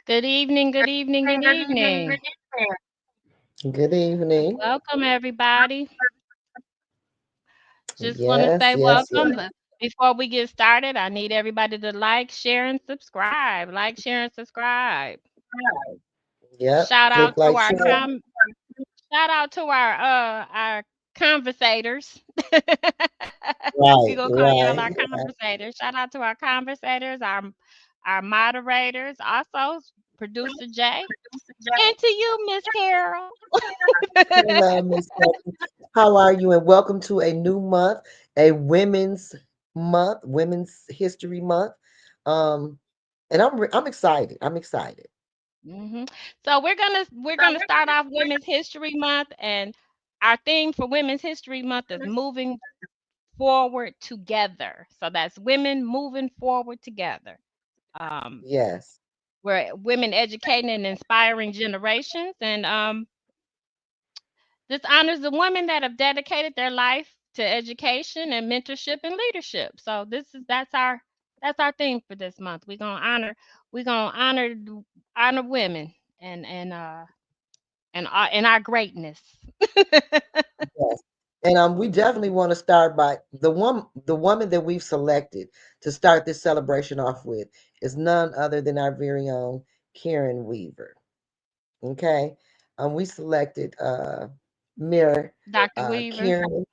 Good evening, good evening, good evening. Good evening. Welcome, everybody. Just want to Yes, say yes, yes. welcome. But before we get started, I need everybody to like, share, and subscribe. Like, share, and subscribe. Yep. Shout Click out to like our share. shout out to our conversators. We Right, gonna call y'all right, our right. conversators. Shout out to our conversators, our moderators, also producer Jay, and to you, Miss Carol. Hello, Miss Becky. How are you? And welcome to a new month, a Women's Month, Women's History Month. Um, and I'm excited. I'm excited. So we're gonna start off Women's History Month, and our theme for Women's History Month is moving forward together. So that's women moving forward together. Um, Yes, we're women educating and inspiring generations, and this honors the women that have dedicated their life to education and mentorship and leadership. So that's our theme for this month. We're gonna honor women and our greatness. yes. And we definitely want to start by the woman that we've selected to start this celebration off with is none other than our very own Karen Weaver. Okay. We selected Mayor Dr. Weaver. Karen,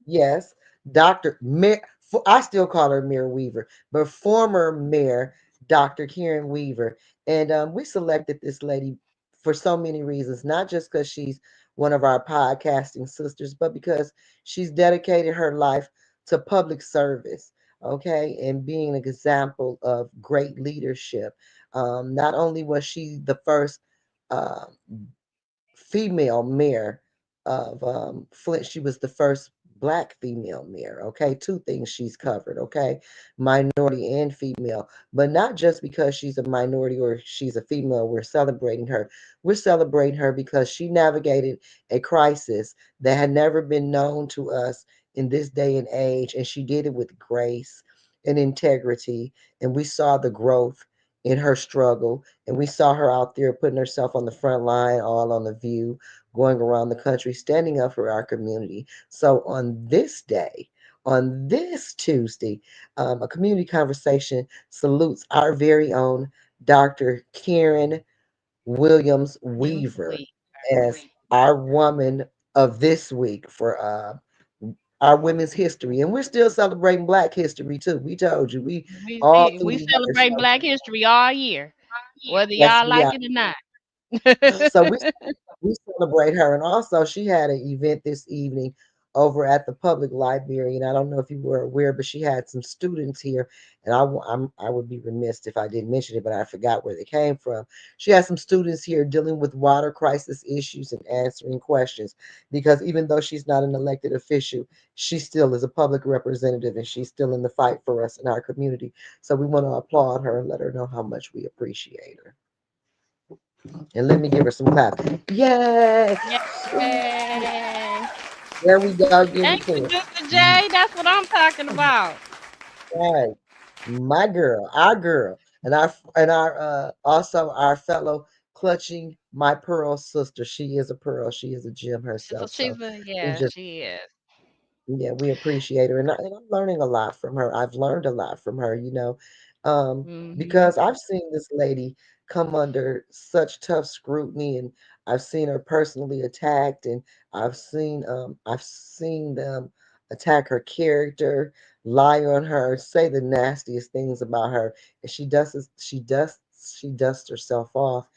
yes, Dr. Mayor, I still call her Mayor Weaver, but former Mayor Dr. Karen Weaver. And we selected this lady for so many reasons, not just because she's one of our podcasting sisters, but because she's dedicated her life to public service, okay, and being an example of great leadership. Not only was she the first uh, female mayor of Flint. She was the first black female mayor. Okay, two things she's covered. Okay, minority and female, but not just because she's a minority or she's a female. We're celebrating her. We're celebrating her because she navigated a crisis that had never been known to us in this day and age, and she did it with grace and integrity. And we saw the growth in her struggle. And we saw her out there putting herself on the front line, all on the view, going around the country, standing up for our community. So on this day, on this Tuesday, a community conversation salutes our very own Dr. Karen Williams Weaver Weaver. as our woman of this week for our women's history. And we're still celebrating Black history too. We told you, we all through We the years. celebrate Black History all year, whether Yes, y'all we like are. it or not. So we celebrate her, and also she had an event this evening over at the public library. And I don't know if you were aware, but she had some students here, and I would be remiss if I didn't mention it, but I forgot where they came from. She had some students here dealing with water crisis issues and answering questions because even though she's not an elected official, she still is a public representative, and she's still in the fight for us in our community. So we want to applaud her and let her know how much we appreciate her. And let me give her some clap. Yay! Yay! There we go. Give it Thank to you, her. Producer Jay. That's what I'm talking about. Right. My girl, our girl, and our also our fellow clutching my pearl sister. She is a pearl. She is a gem So herself. So she's a we yeah, just she is. yeah, we appreciate her, and I'm learning a lot from her. I've learned a lot from her, Mhm. because I've seen this lady come under such tough scrutiny, and I've seen her personally attacked, and I've seen them attack her character, lie on her, say the nastiest things about her, and she dusts herself off,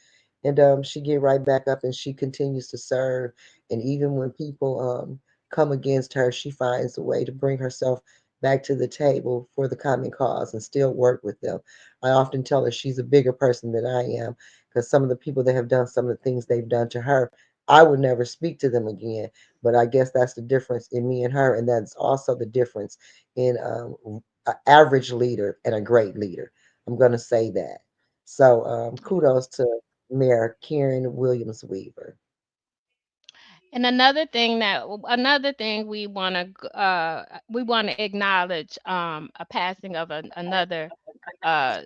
and she get right back up, and she continues to serve, and even when people come against her, she finds a way to bring herself back to the table for the common cause and still work with them. I often tell her she's a bigger person than I am because some of the people that have done some of the things they've done to her, I would never speak to them again. But I guess that's the difference in me and her. And that's also the difference in an average leader and a great leader. I'm going to say that. So kudos to Mayor Karen Williams Weaver. And another thing we want to acknowledge a passing of another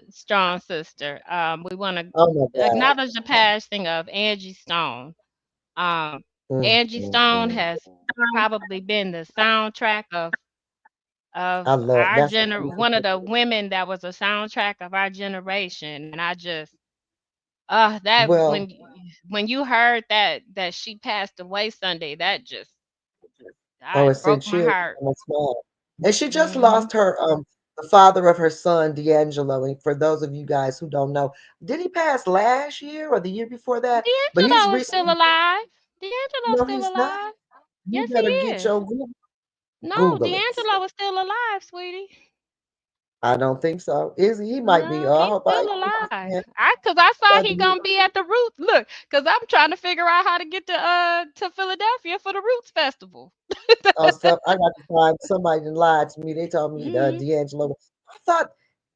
strong sister. We want to Oh my God. acknowledge the passing of Angie Stone. Um, Mm, Angie mm, Stone mm. has probably been the soundtrack of I love our that's a one of beautiful. the women that was a soundtrack of our generation, and I just that Well, when you heard that she passed away Sunday, that just oh, I it broke sent my chills heart. down my spine. And she just Mhm. lost her the father of her son, D'Angelo. And for those of you guys who don't know, did he pass last year or the year before that? But he's D'Angelo is still recently. alive. D'Angelo's No, still he's not. alive. You Yes, he better get is. your No, Google it. D'Angelo is still alive, sweetie. I don't think so. Is he? He might be. No, I he's hope I. still alive. Yeah, Cause I saw I he do. gonna be at the Roots. Look, cause I'm trying to figure out how to get to Philadelphia for the Roots Festival. Oh, so I got to find somebody that lied to me. They told me Mhm. D'Angelo. I thought,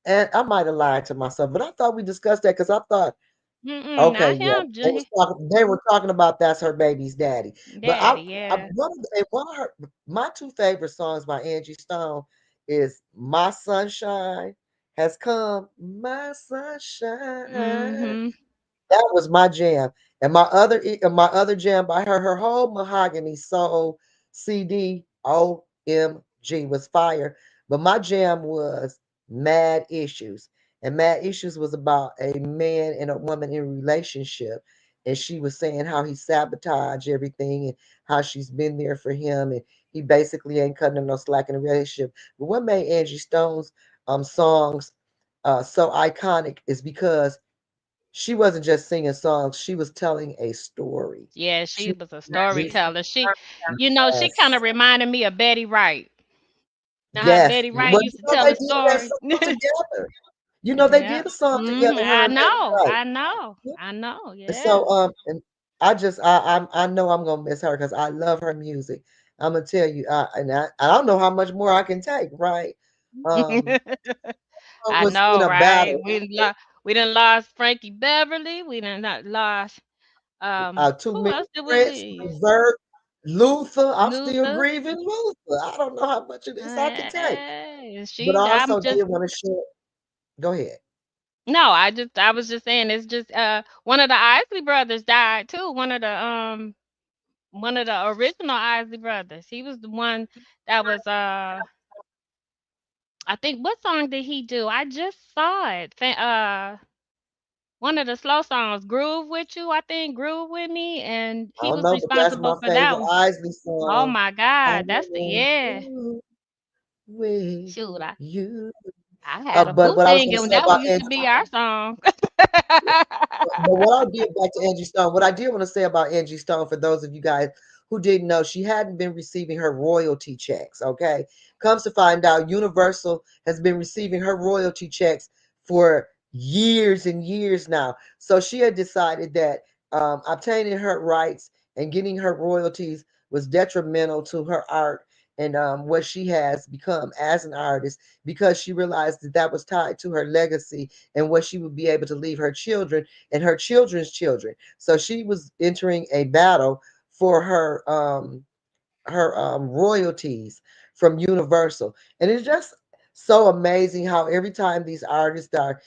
and I might have lied to myself, but I thought we discussed that because I thought, Mm-mm, okay, not yeah, him, J they were talking about that's her baby's daddy. But Daddy. I Yeah. one of her my two favorite songs by Angie Stone is "My Sunshine Has Come," "My Sunshine." Mhm. That was my jam. And my other jam by her whole Mahogany Soul CD, OMG, was fire. But my jam was Mad Issues. And Mad Issues was about a man and a woman in a relationship. And she was saying how he sabotaged everything and how she's been there for him. And he basically ain't cutting her no slack in the relationship. But what made Angie Stone's songs so iconic is because she wasn't just singing songs, she was telling a story. Yeah, She she was a was storyteller. She kind of yes, reminded me of Betty Wright. Now how yes. Betty Wright Well, used to tell they a did that story. song together. They Yeah. did a song Mhm. together, her I and Betty know. Wright. I know. Yeah. I know. And Yeah. so, and I know I'm gonna miss her because I love her music. I'm gonna tell you, I don't know how much more I can take. Right? Um, I I was in know, a right? battle. We done lost Frankie Beverly. We done not lost Too who many else did we Prince, lose? Levert, Luther. I'm still Luther. grieving Luther. I don't know how much of this I can take. But I I'm also just did want to share. Go ahead. no, I was just saying it's just one of the Isley brothers died too. One of the original Isley brothers. He was the one that was I think what song did he do? I just saw it. One of the slow songs, Groove with You, I think, Groove with Me, and I he don't was know, but that's responsible my for that favorite one. Isley Oh song. my I God, that's the want yeah. to with Shoot, you. I had a But boo what I was going singing. to say That about used to Angie, be our song. but what I did back to Angie Stone, what I did want to say about Angie Stone, for those of you guys who didn't know, she hadn't been receiving her royalty checks. Okay, comes to find out, Universal has been receiving her royalty checks for years and years now. So she had decided that obtaining her rights and getting her royalties was detrimental to her art and what she has become as an artist, because she realized that that was tied to her legacy and what she would be able to leave her children and her children's children. So she was entering a battle for her royalties from Universal. And it's just so amazing how every time these artists are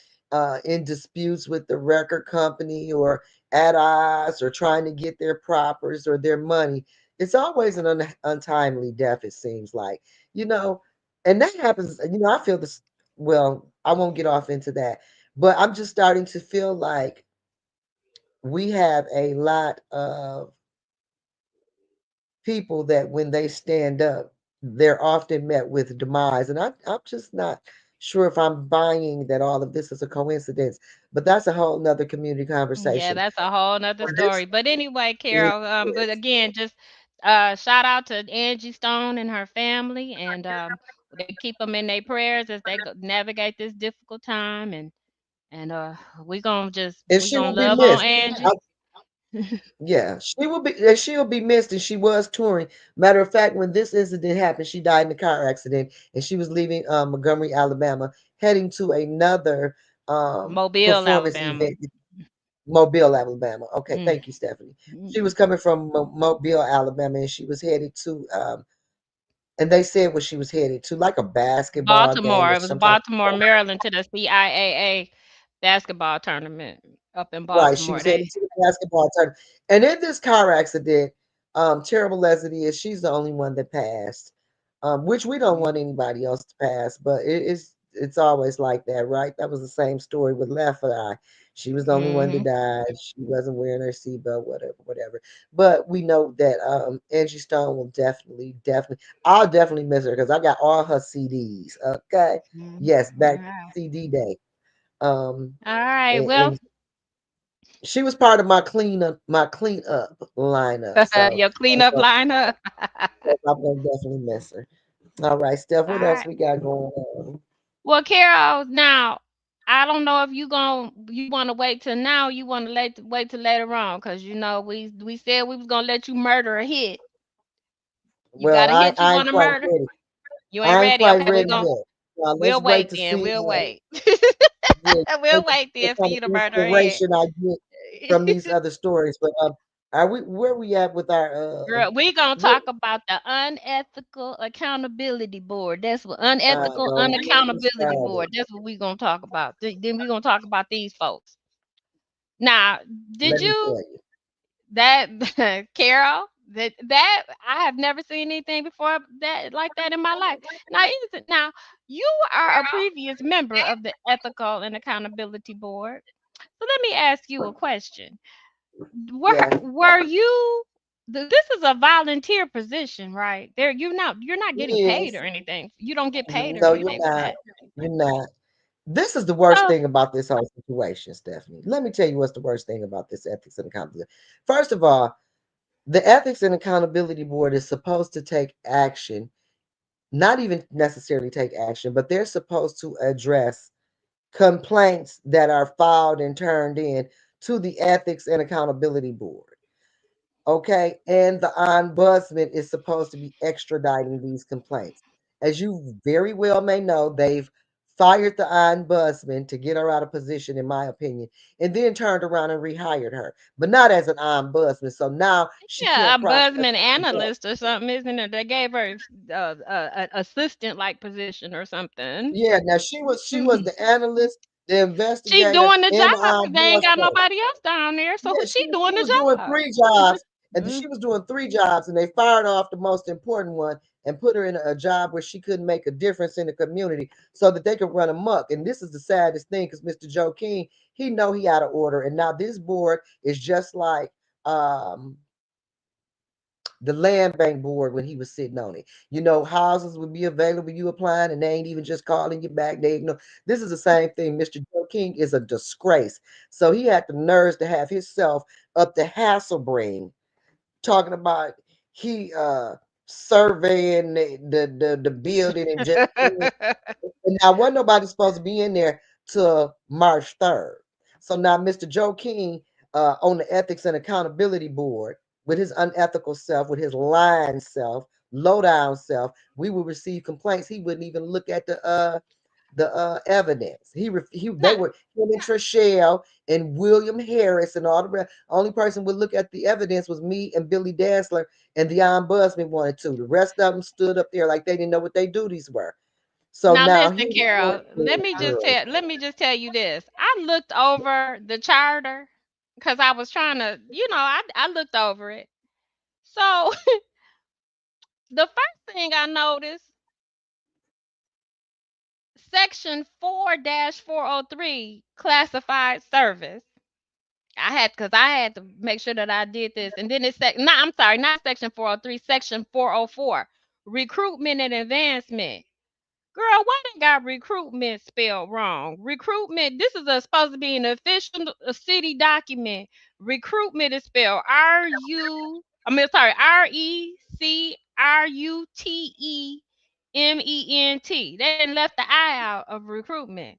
in disputes with the record company or at odds or trying to get their propers or their money, it's always an untimely death, it seems like, you know, and that happens. I feel this. Well, I won't get off into that, but I'm just starting to feel like we have a lot of people that when they stand up, they're often met with demise. And I'm just not sure if I'm buying that all of this is a coincidence, but that's a whole nother community Yeah, conversation. that's a whole nother For this, story. But anyway, it Carol, but is. again, just shout out to Angie Stone and her family, and they keep them in their prayers as they navigate this difficult time, and And we she gonna will be love on missed. Angie. Yeah, she'll be missed, and she was touring. Matter of fact, when this incident happened, she died in a car accident, and she was leaving Montgomery, Alabama, heading to another Mobile, performance Alabama. event. Mobile, Alabama. Okay, Mm, thank you, Stephanie. She mm, was coming from Mobile, Alabama, and she was headed to And they said what she was headed to, like a basketball game Baltimore. or It was some type Baltimore, of. Maryland to the CIAA basketball tournament up in Right, she Baltimore. was They headed to the basketball tournament. And in this car accident, terrible as it is, she's the only one that passed. Which we don't want anybody else to pass, but it's always like that, right? That was the same story with Left Eye. She was the only one that mhm. died. She wasn't wearing her seatbelt, whatever, whatever. But we know that Angie Stone will definitely, I'll definitely miss her because I got all her CDs. Okay, Mhm. yes, back Alright. CD day. Um, Alright, well, and she was part of my clean up lineup. So your I'm cleanup gonna, lineup. I'm gonna definitely miss her. All right, Steph, what else Alright. we got going on? Well, Carol, now I don't know if you want to wait till now. You want to wait till later on, cause you know we said we was gonna let you murder a hit. You Well, got a I, hit you I ain't want to quite murder? ready. You ain't I ain't ready? quite Okay, ready yet. Let's we'll wait wait to then. see We'll wait. yeah, We'll wait what then for kind you to of murder a hit. inspiration I get from these other stories. But are we where we at with our Girl, we gonna what? talk about the unethical accountability board. That's what unethical Don't get me unaccountability started. board. That's what we gonna talk about. Then we gonna talk about these folks. Now, did Let me you tell you. that Carol? That I have never seen anything before that like that in my life. Now, isn't now you are a previous member of the ethical and accountability board. So let me ask you a question. Yeah, Were you this is a volunteer position, right? There you're not getting it paid is. or anything. You don't get paid or No, you're anything for not. that. You're not. This is the worst So thing about this whole situation, Stephanie. Let me tell you what's the worst thing about this ethics and accountability. First of all, the Ethics and Accountability Board is supposed to take action, not even necessarily take action, but they're supposed to address complaints that are filed and turned in to the Ethics and Accountability Board. Okay, and the ombudsman is supposed to be extraditing these complaints. As you very well may know, they've fired the ombudsman to get her out of position, in my opinion, and then turned around and rehired her, but not as an ombudsman. So now she yeah, can't a process. Buzzman analyst or something, isn't it? They gave her a assistant like position or something. Yeah, now she was the analyst, the She investigator, doing the and the job because they ain't got ombudsman. nobody else down there, so Yeah, she she doing was the doing job. 3 jobs, and Mm. she was doing 3 jobs, and they fired off the most important one and put her in a job where she couldn't make a difference in the community so that they could run amok. And this is the saddest thing because Mr. Joe King, he know he out of order, and now this board is just like um the land bank board when he was sitting on it. Houses would be available, you applying, and they ain't even just calling you back. They ignore. This is the same thing. Mr. Joe King is a disgrace. So he had the nerves to have himself up to Hasselbring talking about he surveying the building and just and now wasn't nobody supposed to be in there till March 3rd. So now Mr. Joe King on the Ethics and Accountability Board with his unethical self, with his lying self, low down self, we would receive complaints. He wouldn't even look at the evidence. He they Nah, were him and Trishelle and William Harris and all the rest. Only person would look at the evidence was me and Billy Dassler, and the ombudsman wanted to. The rest of them stood up there like they didn't know what their duties were. So now now listen, here's Carol. the girl. Let me just tell you this. I looked over the charter because I was trying to, I looked over it. So the first thing I noticed, section 4-403, classified service. I had to make sure that I did this. And then it's no, I'm sorry, not section 403, section 404, recruitment and advancement. Girl, why they got recruitment spelled wrong? Recruitment, this is supposed to be an official city document. Recruitment is spelled sorry, RECRUTEMENT. They didn't left the I out of recruitment.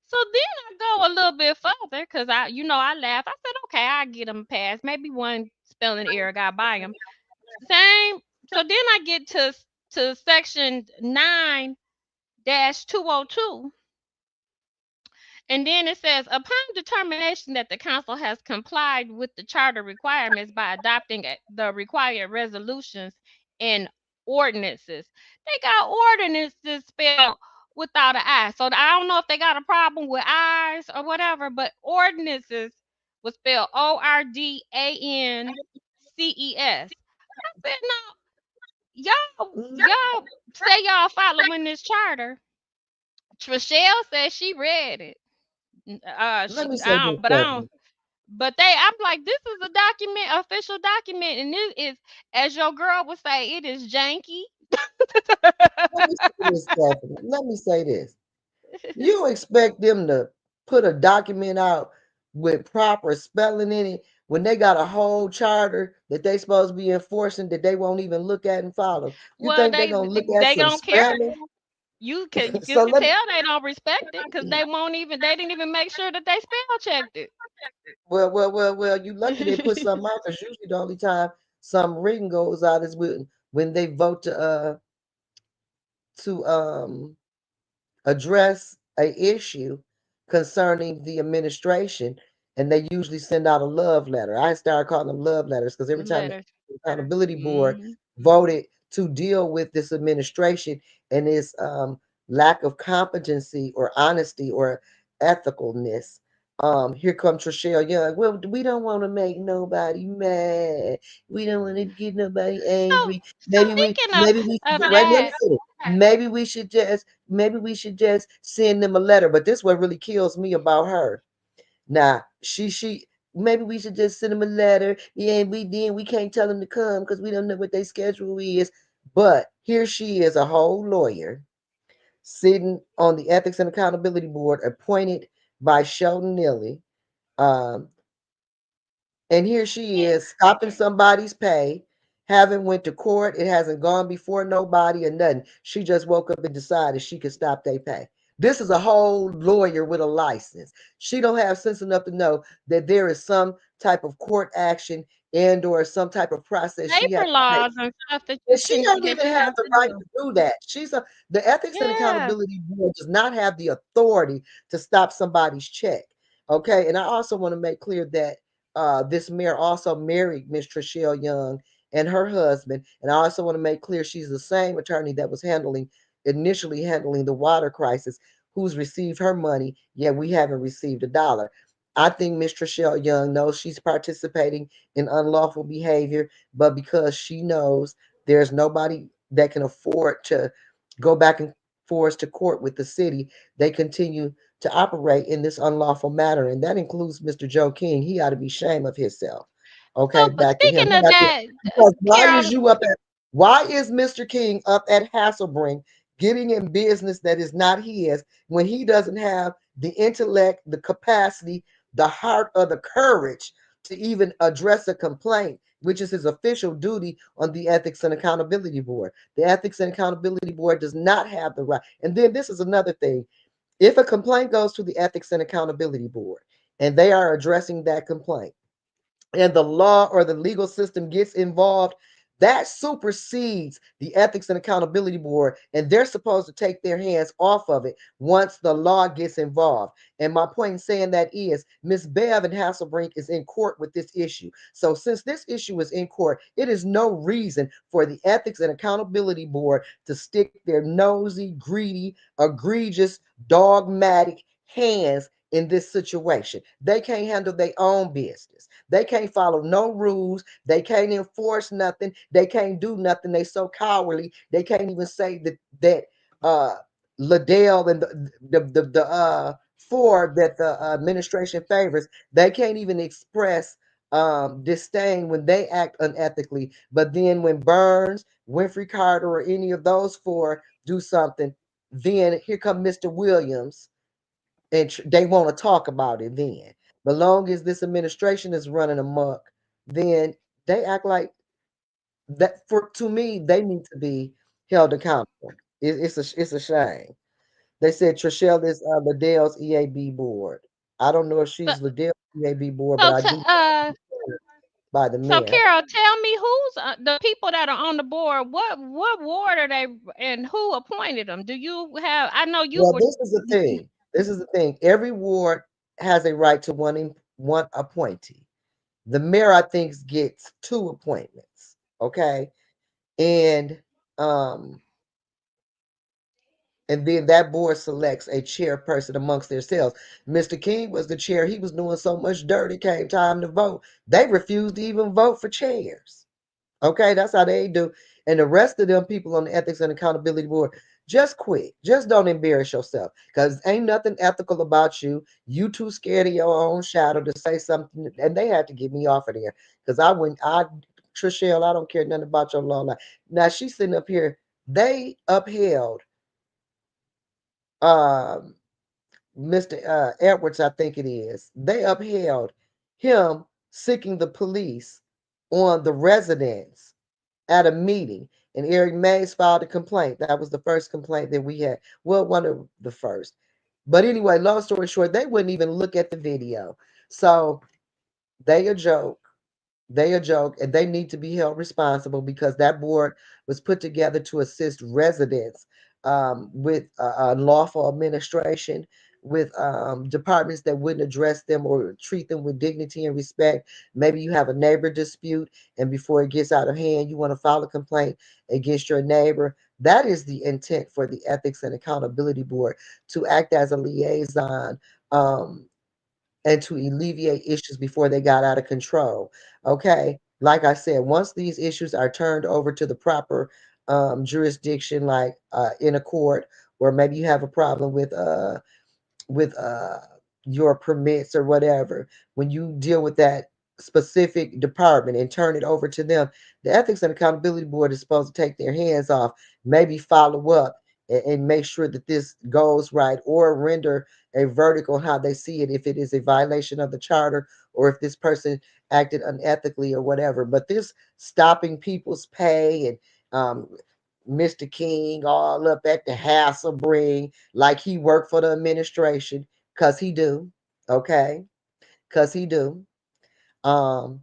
So then I go a little bit further because I laugh. I said, okay, I get them passed. Maybe one spelling error got by them. Same. So then I get to section 9-202, and then it says, upon determination that the council has complied with the charter requirements by adopting the required resolutions and ordinances. They got ordinances spelled without an I. So I don't know if they got a problem with I's or whatever, but ordinances was spelled Ordances. I said, no, y'all say y'all following this charter. Trishelle said she read it. Let me say I this, don't, but I don't. Stephanie. But I'm like, this is a document, official document, and this is, as your girl would say, it is janky. Let me say this, Stephanie. Let me say this. You expect them to put a document out with proper spelling in it when they got a whole charter that they supposed to be enforcing that they won't even look at and follow. You Well, think they're gonna look at they some don't care. spelling? You So can let me tell they don't respect it because they didn't even make sure that they spell checked it. well, you lucky they put something out because usually the only time some reading goes out is when they vote to address a issue concerning the administration, and they usually send out a love letter. I started calling them love letters because every time the Letters. accountability board Hmm. voted to deal with this administration and its lack of competency or honesty or ethicalness. Here comes Trishelle Young. Well, we don't want to make nobody mad. We don't want to get nobody So angry. speaking Maybe we should of wait. Let me that, finish. Maybe we should just send them a letter. But this what really kills me about her. Now she maybe we should just send them a letter. Yeah, we can't tell them to come because we don't know what their schedule is. But here she is, a whole lawyer sitting on the Ethics and Accountability Board, appointed by Sheldon Neely. Um, and here she is stopping somebody's pay, haven't went to court, it hasn't gone before nobody or nothing. She just woke up and decided she could stop their pay. This is a whole lawyer with a license. She don't have sense enough to know that there is some type of court action and or some type of process she has labor to take. laws and stuff And she don't even that you have have the to right do. to do that. The Ethics and Yeah. Accountability Board does not have the authority to stop somebody's check. Okay, and I also want to make clear that this mayor also married Miss Trishelle Young and her husband, and I also want to make clear she's the same attorney that was initially handling the water crisis, who's received her money, yet we haven't received a dollar. I think Miss Trishelle Young knows she's participating in unlawful behavior, but because she knows there's nobody that can afford to go back and forth to court with the city, they continue to operate in this unlawful matter, and that includes Mr. Joe King. He ought to be ashamed of himself. Okay, So, but back to him. speaking of that, Because Carol, why is Mr. King up at Hasselbring getting in business that is not his when he doesn't have the intellect, the capacity, the heart, or the courage to even address a complaint, which is his official duty on the Ethics and Accountability Board? The Ethics and Accountability Board does not have the right. And then this is another thing. If a complaint goes to the Ethics and Accountability Board and they are addressing that complaint, and the law or the legal system gets involved, that supersedes the Ethics and Accountability Board, and they're supposed to take their hands off of it once the law gets involved. And my point in saying that is Miss Bev and Hasselbrink is in court with this issue. So since this issue is in court, it is no reason for the Ethics and Accountability Board to stick their nosy, greedy, egregious, dogmatic hands in this situation. They can't handle their own business. They can't follow no rules. They can't enforce nothing. They can't do nothing. They so cowardly. They can't even say that uh Liddell and the four that the administration favors, they can't even express disdain when they act unethically. But then when Burns, Winfrey Carter, or any of those four do something, then here come Mr. Williams, and they want to talk about it then. But long as this administration is running amok, then they act like that. For to me, they need to be held accountable. It's a shame. They said Trishelle is Liddell's EAB board. I don't know if so, she's Liddell's EAB board, but so, I t- do uh, by the so mayor. Carol, tell me who's the people that are on the board. What ward are they, and who appointed them? Do you have? I know you Well, were. this is the thing. This is the thing. Every ward has a right to one appointee. The mayor, I think, gets two appointments. Okay, and Um, and then that board selects a chairperson amongst themselves. Mr. King was the chair. He was doing so much dirt. It came time to vote. They refused to even vote for chairs. Okay, that's how they do. And the rest of them people on the ethics and accountability board, just quit. Just don't embarrass yourself. Because ain't nothing ethical about you. You too scared of your own shadow to say something. And they had to get me off of there. Because Trishelle, I don't care nothing about your law life. Now she's sitting up here. They upheld um Mr. Edwards, I think it is. They upheld him seeking the police on the residence at a meeting, and Eric Mays filed a complaint. That was the first complaint that we had. Well, one of the first. But anyway, long story short, they wouldn't even look at the video. So they a joke. They a joke, and they need to be held responsible because that board was put together to assist residents with unlawful administration, with departments that wouldn't address them or treat them with dignity and respect. Maybe you have a neighbor dispute, and before it gets out of hand, you want to file a complaint against your neighbor. That is the intent for the Ethics and Accountability Board, to act as a liaison. And to alleviate issues before they got out of control. Okay. Like I said, once these issues are turned over to the proper jurisdiction, like in a court, or maybe you have a problem with your permits or whatever, when you deal with that specific department and turn it over to them, the Ethics and Accountability Board is supposed to take their hands off, maybe follow up and make sure that this goes right, or render a verdict on how they see it, if it is a violation of the charter or if this person acted unethically or whatever. But this stopping people's pay and Mr. King all up at the Hasselbring like he worked for the administration, cause he do, okay, cause he do. Um,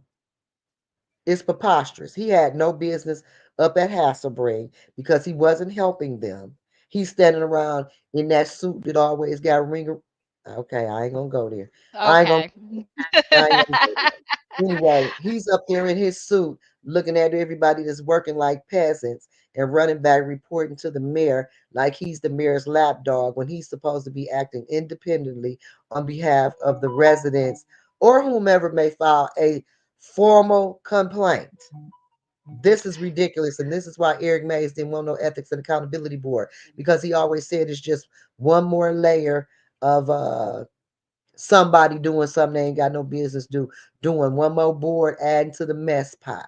it's preposterous. He had no business up at Hasselbring because he wasn't helping them. He's standing around in that suit that always got a ringer. Okay, I ain't gonna go there. I ain't gonna Okay. I ain't gonna go there. Anyway, he's up there in his suit looking at everybody that's working like peasants and running back reporting to the mayor like he's the mayor's lapdog when he's supposed to be acting independently on behalf of the residents or whomever may file a formal complaint. This is ridiculous, and this is why Eric Mays didn't want no ethics and accountability board, because he always said it's just one more layer of somebody doing something they ain't got no business doing. One more board adding to the mess pot.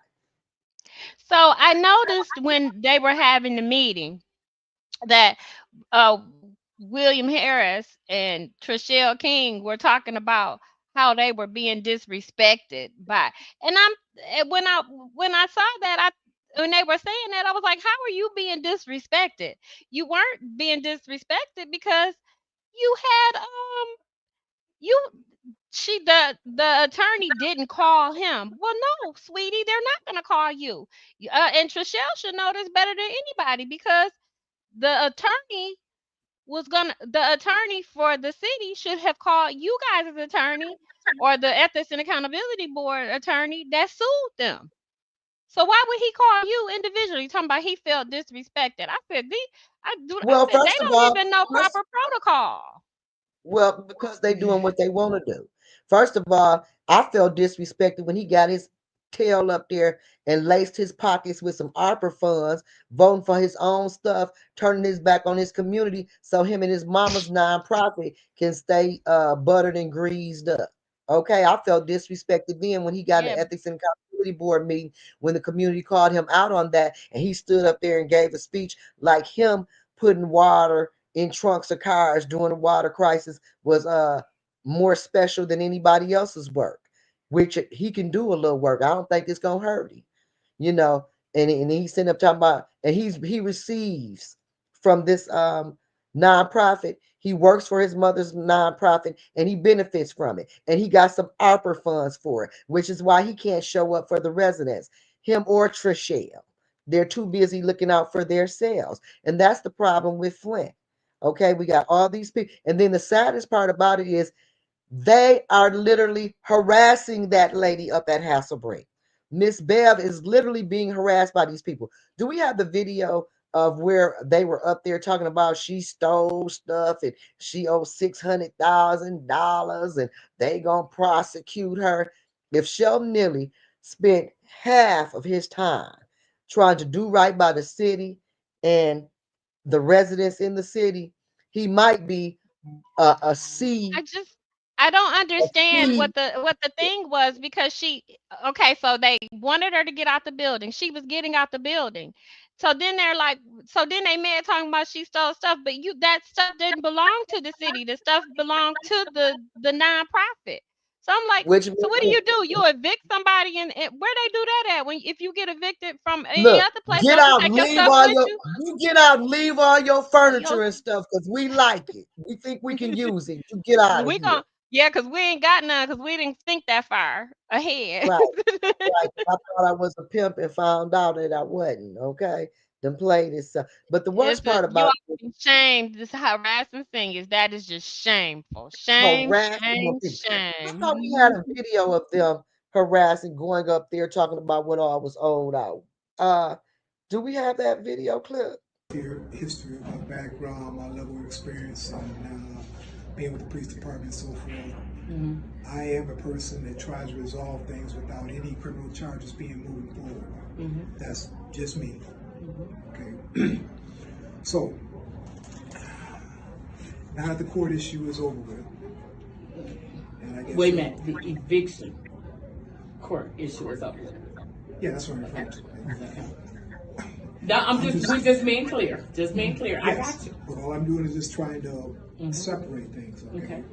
So I noticed when they were having the meeting that uh, William Harris and Trishelle King were talking about how they were being disrespected by, and when I saw that, when they were saying that, I was like, how are you being disrespected? You weren't being disrespected because you had you she the attorney didn't call him. Well, no, sweetie, they're not gonna call you. And Trishelle should know this better than anybody because the attorney the attorney for the city should have called you guys as attorney or the ethics and accountability board attorney that sued them. So why would he call you individually? Talking about he felt disrespected. I Well, said they first of don't all, even know first proper protocol. Well, because they doing what they want to do. First of all, I felt disrespected when he got his tail up there and laced his pockets with some ARPA funds, voting for his own stuff, turning his back on his community so him and his mama's nonprofit can stay buttered and greased up. Okay, I felt disrespected then when he got in Yeah, the ethics and accountability board meeting when the community called him out on that and he stood up there and gave a speech like him putting water in trunks of cars during the water crisis was more special than anybody else's work, which he can do a little work. I don't think it's gonna hurt him, you know. And he's sitting up talking about, and he receives from this nonprofit. He works for his mother's nonprofit and he benefits from it. And he got some ARPA funds for it, which is why he can't show up for the residents, him or Trishelle. They're too busy looking out for themselves. And that's the problem with Flint. Okay, we got all these people. And then the saddest part about it is they are literally harassing that lady up at Hasselbring. Miss Bev is literally being harassed by these people. Do we have the video of where they were up there talking about she stole stuff and she owes $600,000 and they gonna prosecute her? If Sheldon Neely spent half of his time trying to do right by the city and the residents in the city, he might be a I C, just I don't a understand C, what the thing was because she okay, so they wanted her to get out the building. She was getting out the building. So then they're like so then they mad talking about she stole stuff, but you that stuff didn't belong to the city. The stuff belonged to the nonprofit. So I'm like, which so what do? You evict somebody and where they do that at? When if you get evicted from any look, other place, get don't you out and take your leave stuff all with your you? you get out and leave all your Yo, furniture and stuff because we like it. We think we can use it. You get out of we here. gon' yeah, cause we ain't got none, cause we didn't think that far ahead. Right, right. I thought I was a pimp and found out that I wasn't. Okay. Then played this stuff. But the It's worst a part you about are being shamed. This harassing thing is that is just shameful. Shame, harassing more shame, people. I shame. thought we had a video of them harassing, going up there talking about what all was owed out. Uh, do we have that video clip? Your history of my background, my level of experience, and being with the police department and so forth. Mm-hmm. I am a person that tries to resolve things without any criminal charges being moving forward. Mm-hmm. That's just me. Mm-hmm. Okay. So now that the court issue is over with, and I guess wait a minute, the eviction court issue is over with. Yeah, that's what I'm referring to. Okay. No, we're just being clear. Just being clear. Yes, I got you. But all I'm doing is just trying to separate things. Okay.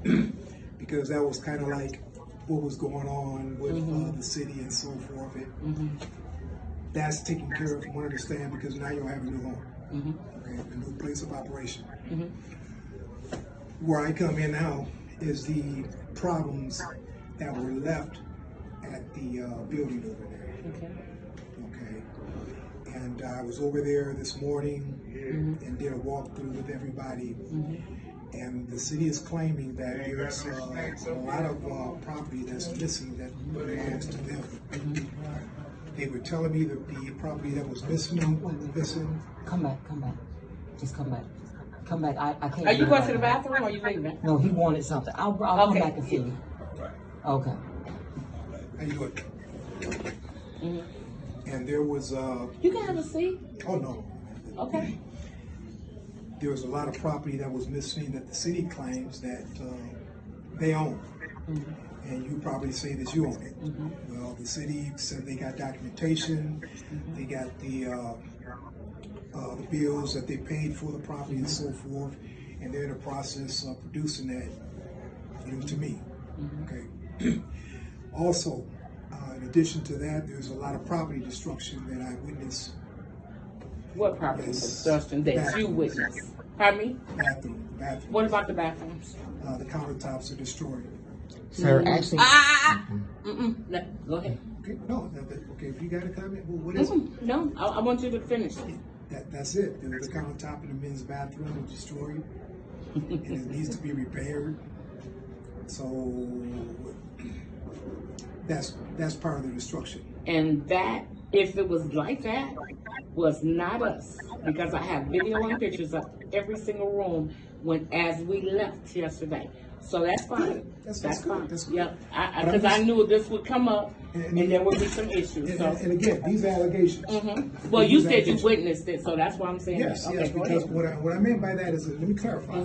Because that was kind of like what was going on with the city and so forth. That's taken care of from what I understand because now you'll have a new home. Okay, a new place of operation. Where I come in now is the problems that were left at the building over there. Okay. And I was over there this morning and did a walkthrough with everybody. And the city is claiming that there's a lot of property that's missing that belongs to them. They were telling me that the property that was missing. Come back. Just come back. Come back. I can't. Are you going to the bathroom or are you leaving? No, he wanted something. I'll come back and see you. Okay. How you doing? And there was you can have a seat. Oh no. Okay. There was a lot of property that was missing that the city claims that they own. And you probably say that you own it. Well, the city said they got documentation, they got the bills that they paid for the property and so forth, and they're in the process of producing that, to me. Okay. Also, in addition to that, there's a lot of property destruction that I witnessed. What property destruction that you witnessed? Pardon me? Bathroom. What about the bathrooms? The countertops are destroyed. Sir, actually. No, go ahead. Okay, no, okay, if you got a comment, well, what is it? No, I want you to finish. That's it. The countertop in the men's bathroom was destroyed, and it needs to be repaired. So that's part of the destruction. And that, if it was like that, was not us, because I have video and pictures of every single room as we left yesterday. So that's fine. That's fine. That's good. Yep. Because I knew this would come up and there would be some issues. And again, these are allegations. Well, you said you witnessed it, so that's why I'm saying yes, that. Yes, because what I meant by that is, let me clarify.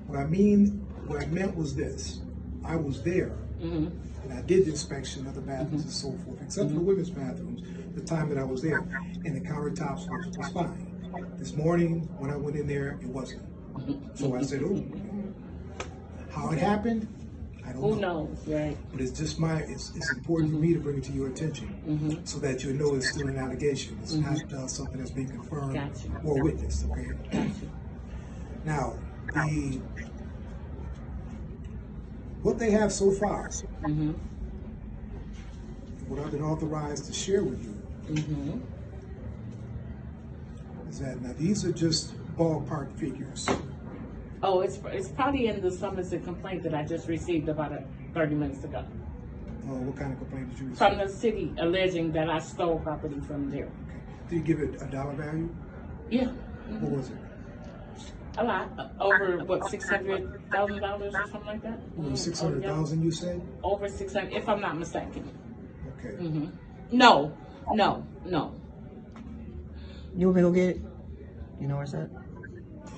What I meant was this. I was there, and I did the inspection of the bathrooms and so forth, except for the women's bathrooms, the time that I was there, and the countertops was fine. This morning, when I went in there, it wasn't. So I said, oh, how it happened, I don't know. Who knows, right? But it's just it's important for me to bring it to your attention so that you know it's still an allegation. It's not something that's being confirmed or witnessed, okay? Now, what they have so far, what I've been authorized to share with you, is that now these are just ballpark figures. Oh, it's probably in the summons and complaint that I just received about 30 minutes ago. What kind of complaint did you from receive? the city alleging that I stole property from there. Okay. Did you give it a dollar value? Yeah, What was it? a lot. Over what, $600,000 or something like that? Over six hundred Altogether, thousand. You said. over 600, if I'm not mistaken. Okay. No, no, no. You want me to go get it? You know where it's at?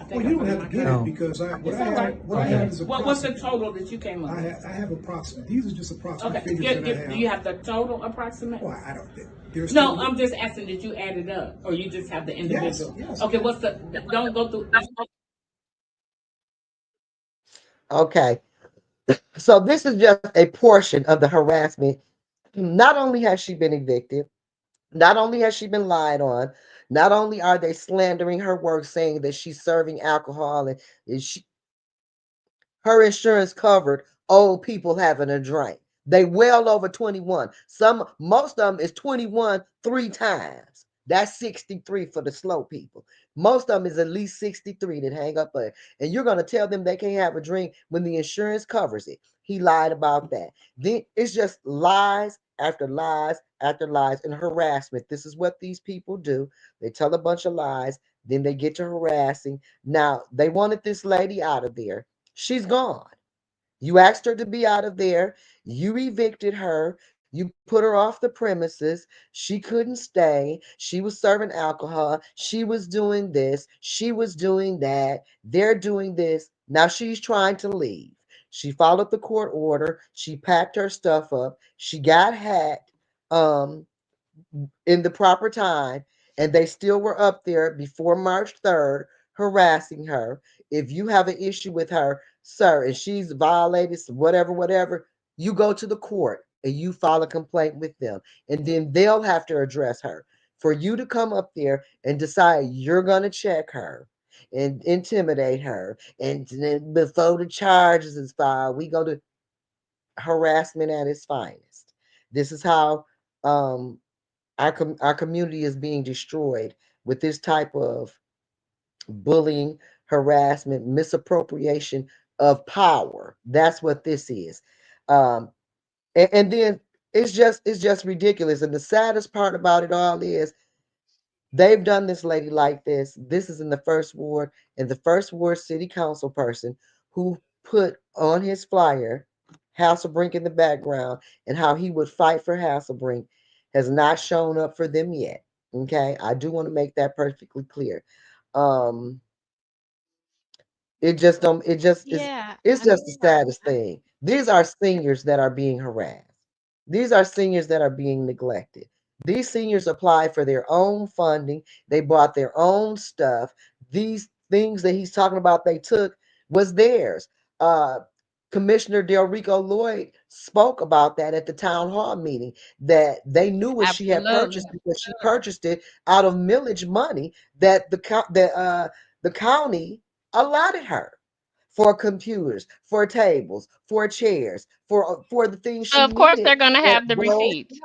I Well, think I you don't put it in have my to get car. it Oh, because It's all right. what I okay. have is What's the approximate. total that you came up with? I have approximate. These are just approximate Okay. figures that I Do have. you have the total approximate? Well, I don't. There's No, still. I'm just asking, did you add it up, or you just have the Yes, individual? yes. Okay, what's the? Don't go through. Okay. So this is just a portion of the harassment. Not only has she been evicted, not only has she been lied on, not only are they slandering her work, saying that she's serving alcohol and she, her insurance covered old people having a drink. They well over 21. Most of them is 21 three times. That's 63 for the slow people. Most of them is at least 63 that hang up there. And you're gonna tell them they can't have a drink when the insurance covers it. He lied about that. Then it's just lies after lies after lies and harassment. This is what these people do. They tell a bunch of lies, then they get to harassing. Now they wanted this lady out of there. She's gone. You asked her to be out of there. You evicted her. You put her off the premises. She couldn't stay. She was serving alcohol. She was doing this. She was doing that. They're doing this. Now she's trying to leave. She followed the court order. She packed her stuff up. She got hacked. Um, in the proper time, and they still were up there before March 3rd harassing her. If you have an issue with her, sir, and she's violated whatever, whatever, you go to the court and you file a complaint with them, and then they'll have to address her. For you to come up there and decide you're going to check her and intimidate her, and then before the charges is filed, we go to harassment at its finest. This is how um, our community is being destroyed with this type of bullying, harassment, misappropriation of power. That's what this is. Um, and then it's just ridiculous. And the saddest part about it all is they've done this lady like this. This is in the first ward, and the first ward city council person who put on his flyer Hasselbrink in the background and how he would fight for Hasselbrink has not shown up for them yet. Okay, I do want to make that perfectly clear. Um, it just don't. It just is. Yeah. It's just the saddest thing. These are seniors that are being harassed. These are seniors that are being neglected. These seniors applied for their own funding. They bought their own stuff. These things that he's talking about they took was theirs. Uh, Commissioner Del Rico Lloyd spoke about that at the town hall meeting that they knew what she had Absolutely. purchased because she purchased it out of millage money that the county allotted her for computers, for tables, for chairs, for the things So she of course needed they're gonna that have the goes receipts.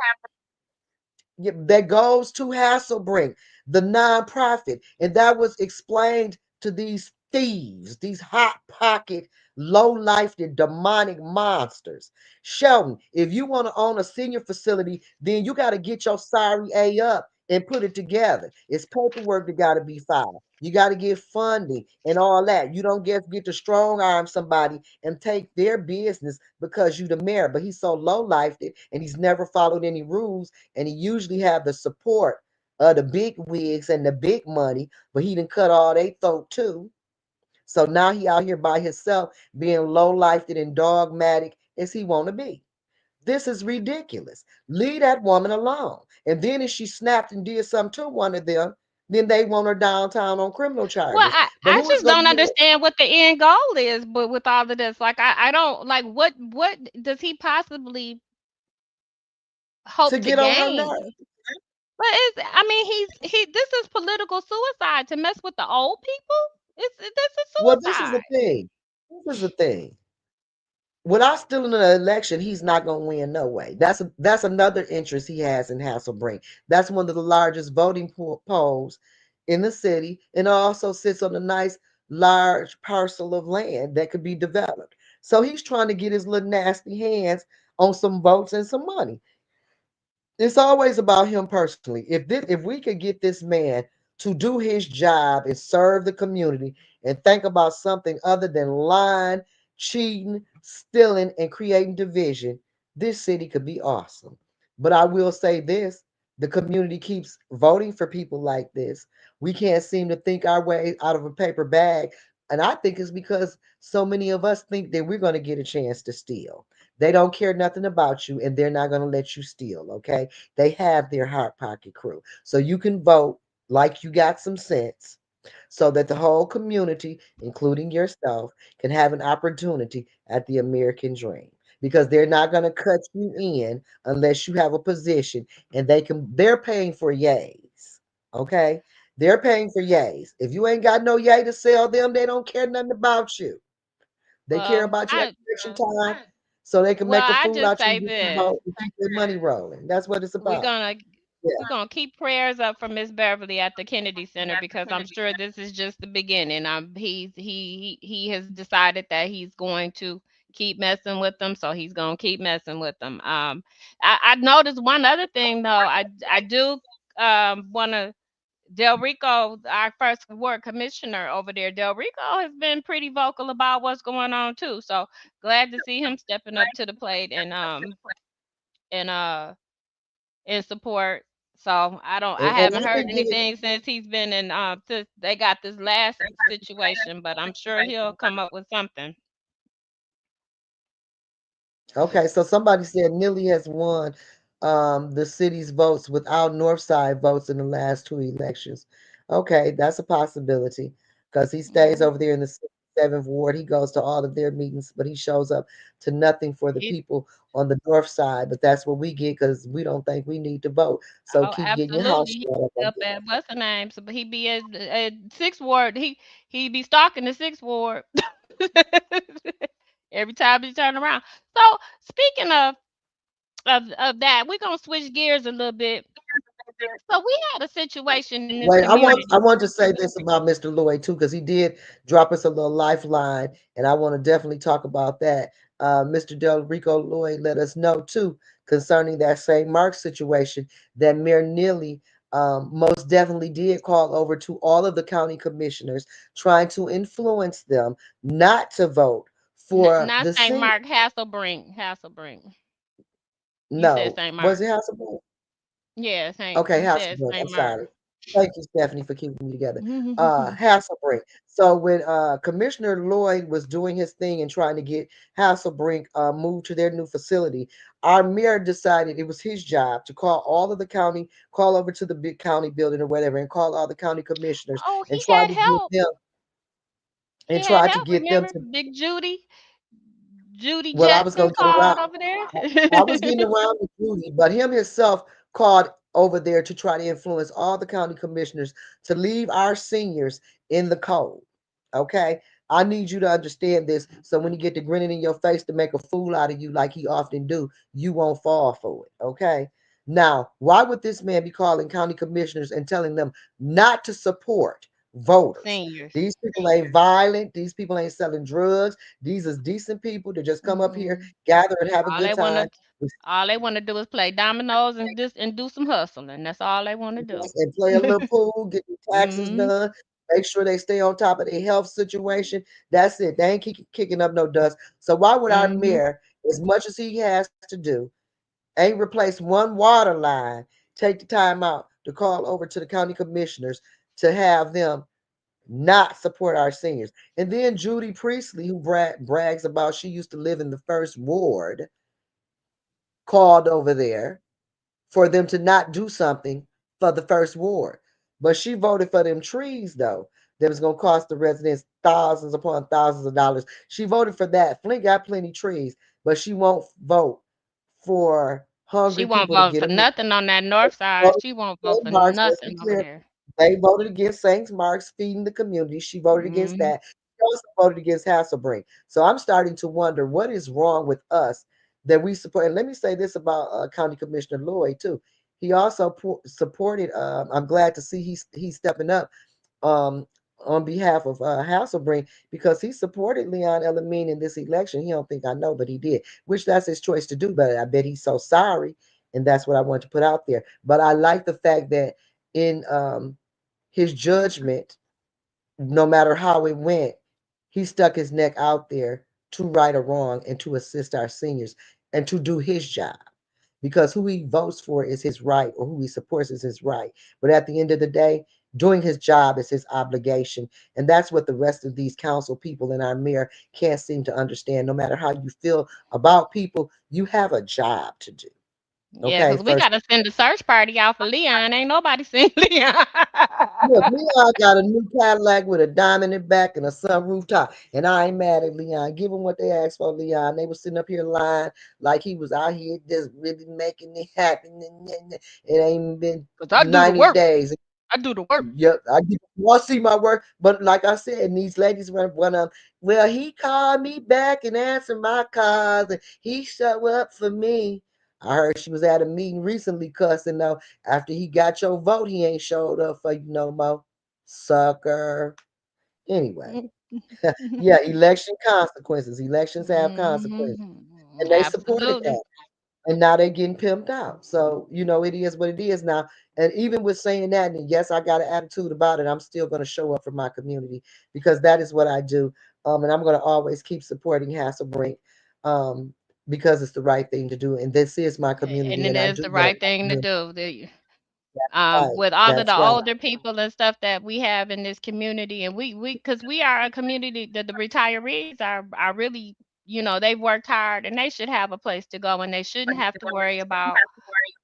that goes to Hasselbring, the nonprofit. And that was explained to these thieves, these hot pocket, low life, demonic monsters. Sheldon, if you want to own a senior facility, then you got to get your sorry A up and put it together. It's paperwork that got to be filed. You got to get funding and all that. You don't get to strong arm somebody and take their business because you the mayor. But he's so low lifed it and he's never followed any rules, and he usually have the support of the big wigs and the big money, but he didn't cut all they throat too. So now he out here by himself being low lifed and dogmatic as he want to be. This is ridiculous. Leave that woman alone. And then if she snapped and did something to one of them, then they want her downtown on criminal Well, charges. But I who is just going to don't do it understand what the end goal is, but with all of this, like I don't like what does he possibly to hope to get on her gain? nerves? But it's I mean he this is political suicide to mess with the old people. This is Well, this is the suicide. thing. This is the thing. Without stealing an election, he's not going to win no way. That's another interest he has in Hasselbring. That's one of the largest voting polls in the city, and also sits on a nice large parcel of land that could be developed. So he's trying to get his little nasty hands on some votes and some money. It's always about him personally. If we could get this man to do his job and serve the community and think about something other than lying, cheating, stealing, and creating division, this city could be awesome. But I will say this: the community keeps voting for people like this. We can't seem to think our way out of a paper bag. And I think it's because so many of us think that we're going to get a chance to steal. They don't care nothing about you and they're not going to let you steal, okay? They have their hot pocket crew. So you can vote like you got some sense so that the whole community, including yourself, can have an opportunity at the American dream. Because they're not going to cut you in unless you have a position and they're paying for yays. Okay? They're paying for yays. If you ain't got no yay to sell them, they don't care nothing about you. They care Well, about you at I election time so they can well, make a I fool just out you say and get your this. vote and keep their money rolling. That's what it's We're about. gonna Yeah. we're gonna keep prayers up for Miss Beverly at the Kennedy Center because I'm sure this is just the beginning. He has decided that he's going to keep messing with them, so he's gonna keep messing with them. I noticed one other thing though. I do want to. Del Rico, our first ward commissioner over there, Del Rico has been pretty vocal about what's going on too. So glad to see him stepping up to the plate and in support. So I And haven't I've heard been getting anything since he's been in they got this last situation, but I'm sure he'll come up with something. okay. So somebody said Neely has won the city's votes without North Side votes in the last two elections. Okay, that's a possibility because he stays Mhm. over there in the seventh ward. He goes to all of their meetings, but he shows up to nothing for the He's people on the north side. But that's what we get because we don't think we need to vote. So oh, keep getting your house absolutely. shut up He over up at what's the name? So he be at sixth ward. He be stalking the sixth ward every time he turn around. So speaking of that, we're gonna switch gears a little bit. So we had a situation in this Wait, I community. want to say this about Mr. Lloyd too, because he did drop us a little lifeline, and I want to definitely talk about that. Mr. Del Rico Lloyd let us know too concerning that St. Mark's situation that Mayor Neely most definitely did call over to all of the county commissioners, trying to influence them not to vote for Not the Saint senior. Mark, Hasselbring, Hasselbring. You said No, Saint was Mark. it Hasselbring? Yeah, Saint. Okay, You said Hasselbring. I'm Saint Mark. sorry. Thank you, Stephanie, for keeping me together. Hasselbrink. So when Commissioner Lloyd was doing his thing and trying to get Hasselbrink moved to their new facility, our mayor decided it was his job to call all of the county, call over to the big county building or whatever, and call all the county commissioners Oh, and he try had to get help. them He and had try to help. get them Remember, to. Big Judy, Judy Well, I was Jetson gonna get around. called over there. I was getting around to Judy, but him himself called over there to try to influence all the county commissioners to leave our seniors in the cold. Okay. I need you to understand this. So when you get the grinning in your face to make a fool out of you like he often do, you won't fall for it. Okay. Now, why would this man be calling county commissioners and telling them not to support voters? Seniors. These people ain't violent. These people ain't selling drugs. These is decent people to just come up here, Mm-mm. gather and have a All good they wanna, time all they wanna do is play dominoes and do some hustling. That's all they wanna do. and play a little pool, get their taxes Mm-hmm. done, make sure they stay on top of their health situation. That's it. They ain't kicking up no dust. So why would our Mm-hmm. mayor, as much as he has to do, ain't replace one water line, take the time out to call over to the county commissioners to have them not support our seniors? And then Judy Priestley, who brags about she used to live in the first ward, called over there for them to not do something for the first ward. But she voted for them trees, though, that was going to cost the residents thousands upon thousands of dollars. She voted for that. Flint got plenty trees, but she won't vote for She hungry won't people to vote get for a meal. nothing on that north side. Voted She won't for vote St. for Mark's, let's be nothing over clear. there. They voted against St. Mark's feeding the community. She voted against Mm-hmm. that. She also voted against Hasselbring. So I'm starting to wonder what is wrong with us that we support. And let me say this about County Commissioner Lloyd too. He also supported. I'm glad to see he's stepping up. Um, on behalf of Hasselbring because he supported Leon Elamine in this election. He don't think I know, but he did, which that's his choice to do. But I bet he's so sorry, and that's what I want to put out there. But I like the fact that in his judgment, no matter how it went, he stuck his neck out there to right or wrong and to assist our seniors and to do his job. Because who he votes for is his right, or who he supports is his right. But at the end of the day, doing his job is his obligation. And that's what the rest of these council people and our mayor can't seem to understand. No matter how you feel about people, you have a job to do. Yeah, Okay, because we first. got to send a search party out for Leon. Ain't nobody seen Leon. Look, Leon got a new Cadillac with a diamond in the back and a sunroof top. And I ain't mad at Leon. Give him what they asked for, Leon. They was sitting up here lying like he was out here just really making it happen. It ain't been Because I do the 90 work. days. I do the work. Yep, want to see my work, but like I said, and these ladies were one of, well, he called me back and answered my calls, and he showed up for me. I heard she was at a meeting recently, cussing though. After he got your vote, he ain't showed up for you no more, sucker. Anyway, yeah, election consequences. Elections have consequences, Mhm. and they supported Absolutely. that, and now they're getting pimped out. So, it is what it is now. And even with saying that, and yes, I got an attitude about it, I'm still going to show up for my community because that is what I do. And I'm going to always keep supporting Hasselbrink um, because it's the right thing to do. And this is my And community, it and I is do the love right my thing to community. do. Right. With all of That's the right. older people and stuff that we have in this community, and because we are a community that the retirees are really, they've worked hard and they should have a place to go and they shouldn't have to worry about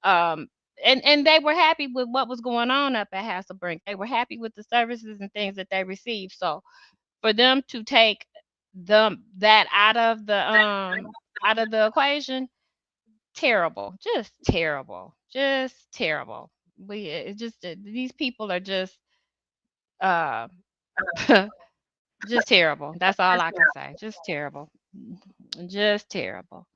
um and they were happy with what was going on up at Hasselbrink. They were happy with the services and things that they received. So for them to take that out of the equation, terrible, just terrible, just terrible. It's just these people are just uh just terrible. That's all I can say. Just terrible. Just terrible.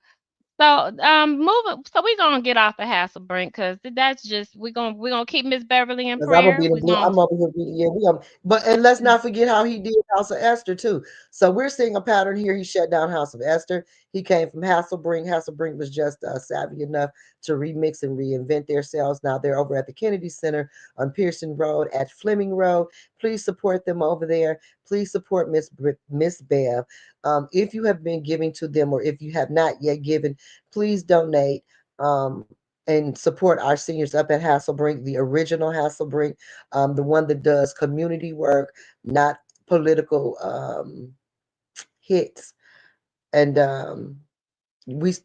So moving so we're gonna get off the Hasselbrink because that's just we're gonna keep Miss Beverly in Because I'm gonna prayer. be the We're blue. gonna I'm over here be, yeah, but and let's not forget how he did House of Esther too. So we're seeing a pattern here. He shut down House of Esther. He came from Hasselbring. Hasselbring was just savvy enough to remix and reinvent themselves. Now they're over at the Kennedy Center on Pearson Road at Fleming Road. Please support them over there. Please support Miss Bev. If you have been giving to them, or if you have not yet given, please donate. And support our seniors up at Hasselbrink, the original Hasselbrink, the one that does community work, not political hits. And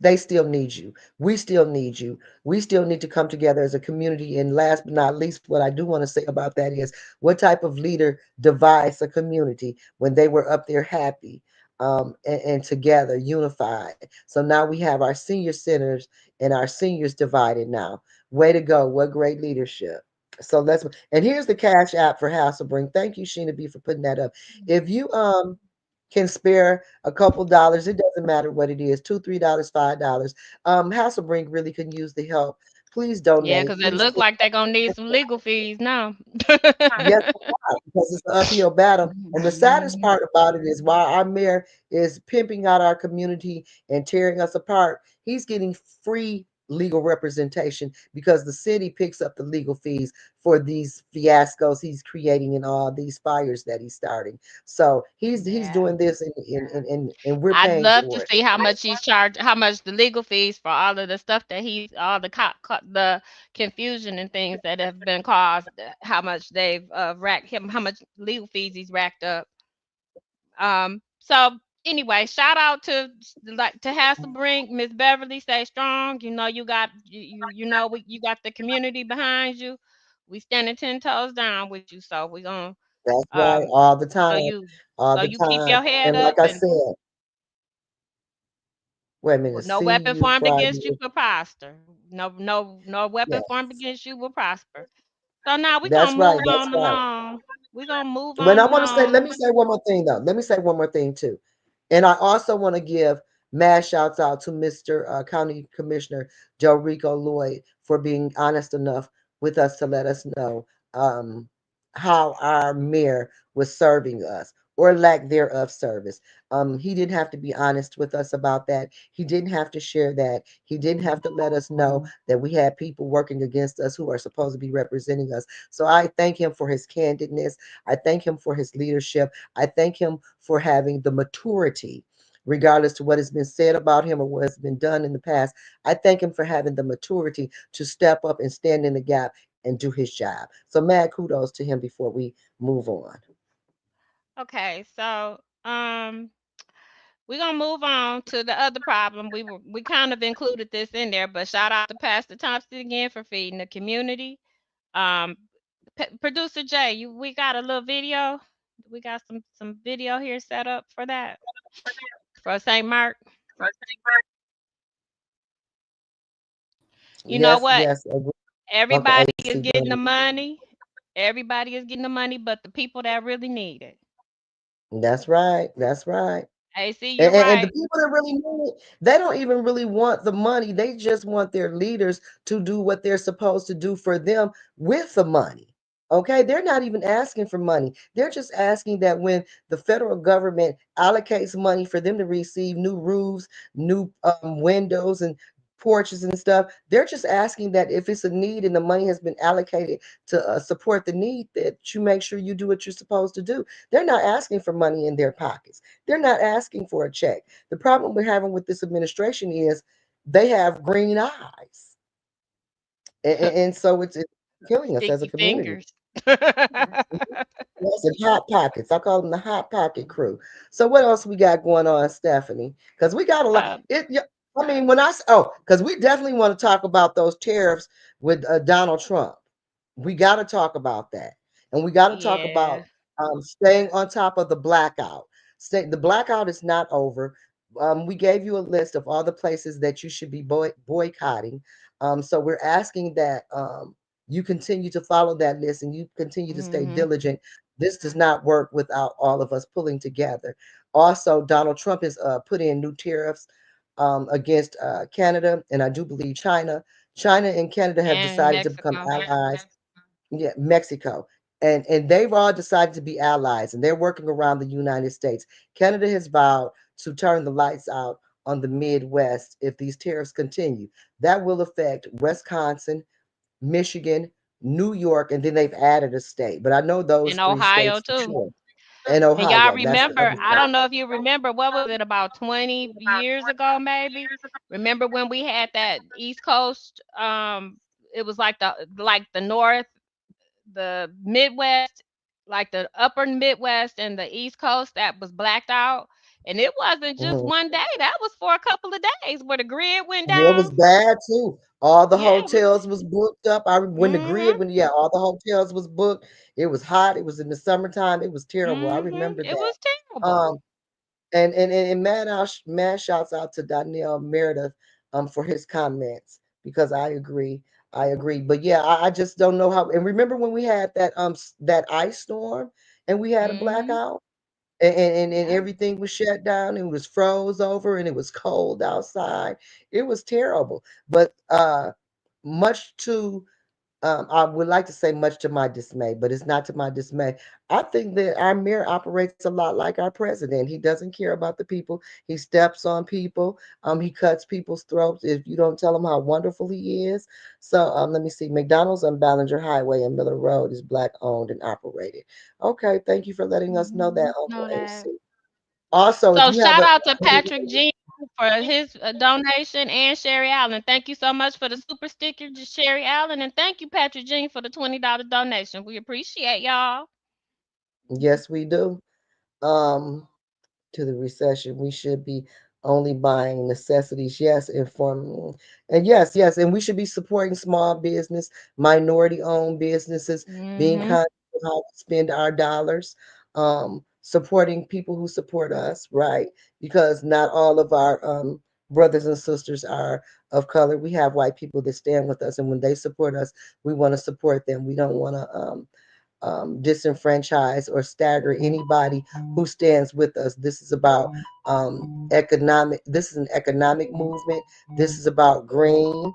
they still need you. We still need you. We still need to come together as a community. And last but not least, what I do want to say about that is what type of leader divides a community when they were up there happy and together, unified. So now we have our senior centers and our seniors divided now. Way to go. What great leadership. So and here's the cash app for Hasselbring. Thank you, Sheena B, for putting that up. If you can spare a couple dollars, it doesn't matter what it is, $2, $3, $5. Hasselbrink really can use the help. Please yeah, donate. because it Please looked like they're gonna need some legal fees now. yes, because it's an uphill battle. And the saddest Mhm. part about it is while our mayor is pimping out our community and tearing us apart, he's getting free legal representation because the city picks up the legal fees for these fiascos he's creating and all these fires that he's starting. So he's Yeah. doing this and we're I'd paying love to for it. see how much he's charged, how much the legal fees for all of the stuff that all the the confusion and things that have been caused, how much they've racked him, how much legal fees he's racked up. So anyway, shout out to Hasselbrink, Miss Beverly, stay strong. You know you got you got the community behind you. We standing 10 toes down with you, so we gonna That's right, um all the so time, you all so the you keep time. your head And up like I and said, wait a minute, no see weapon you formed Friday. against you will prosper. No weapon Yeah, formed against you will prosper. So now we're that's gonna right. move That's on right. along. We're gonna move When I on want to say, let along. me say one more thing though. Let me say one more thing too. And I also want to give mad shouts out to Mr. County Commissioner Joe Rico Lloyd for being honest enough with us to let us know. Um, how our mayor was serving us or lack thereof service. He didn't have to be honest with us about that. He didn't have to share that. He didn't have to let us know that we had people working against us who are supposed to be representing us. So I thank him for his candidness. I thank him for his leadership. I thank him for having the maturity. Regardless to what has been said about him or what has been done in the past, I thank him for having the maturity to step up and stand in the gap and do his job. So mad kudos to him before we move on. Okay, so we're gonna move on to the other problem. We kind of included this in there, but shout out to Pastor Thompson again for feeding the community. Um, Producer Jay, we got a little video. We got some video here set up for that for St. Mark. You know Yes, what? yes. Uncle Everybody AC is getting Bring. the money. Everybody is getting the money, but the people that really need it. That's right. That's right. AC, And, you're and the right. people that really need it, they don't even really want the money. They just want their leaders to do what they're supposed to do for them with the money. Okay, they're not even asking for money. They're just asking that when the federal government allocates money for them to receive new roofs, new windows, and porches and stuff, they're just asking that if it's a need and the money has been allocated to support the need, that you make sure you do what you're supposed to do. They're not asking for money in their pockets. They're not asking for a check. The problem we're having with this administration is they have green eyes. And so it's killing us as a Sticky community. fingers. Yes, and hot pockets. I call them the hot pocket crew. So what else we got going on, Stephanie? Because we got a lot. uh, It. Yeah, I mean, when oh, because we definitely want to talk about those tariffs with Donald Trump. We got to talk about that, and we got to talk yeah. about staying on top of the blackout. The blackout is not over. We gave you a list of all the places that you should be boycotting. So we're asking that you continue to follow that list and you continue to stay Mhm. diligent. This does not work without all of us pulling together. Also, Donald Trump has put in new tariffs against Canada and I do believe China. China and Canada have And decided to become Mexico. allies. Yeah, Mexico. And they've all decided to be allies and they're working around the United States. Canada has vowed to turn the lights out on the Midwest if these tariffs continue. That will affect Wisconsin, Michigan, New York, and then they've added a state. But I know those And three Ohio states for too. sure. And And y'all Ohio. That's the remember, other I state. don't know if you remember, what was it, about 20 years ago maybe? Remember when we had that East Coast, it was like the North, the Midwest, like the upper Midwest and the East Coast that was blacked out. And it wasn't just Mhm. one day. That was for a couple of days where the grid went Yeah, it down. was bad too. All the Yeah, it was. hotels was booked up. When the Mhm. grid, when yeah, all the hotels was booked. It was hot. It was in the summertime. It was terrible. I Mhm. remember It that. was terrible. Um, and mad shouts out to Danielle Meredith for his comments because I agree. I agree. But yeah, I just don't know how. And remember when we had that that ice storm and we had a Mhm. blackout? And Yeah. everything was shut down and was froze over and it was cold outside. It was terrible. But much to I would like to say much to my dismay, but it's not to my dismay. I think that our mayor operates a lot like our president. He doesn't care about the people. He steps on people. He cuts people's throats if you don't tell him how wonderful he is. So let me see. McDonald's on Ballinger Highway and Miller Road is black owned and operated. Okay, thank you for letting us know that, Mhm. Uncle Know that. AC. Also, if So you have shout a out to Patrick Jean for his donation and Sherry Allen. Thank you so much for the super sticker, to Sherry Allen, and thank you, Patrick Jean, for the $20 donation. We appreciate y'all. yes, we do. Um, to the recession. We should be only buying necessities, yes, informing. And yes, and we should be supporting small business, minority owned businesses, being Mhm. conscious of how we spend our dollars, supporting people who support us, right? Because not all of our brothers and sisters are of color. We have white people that stand with us, and when they support us, we want to support them. We don't want to disenfranchise or stagger anybody who stands with us. This is about economic. This is an economic movement. This is about green.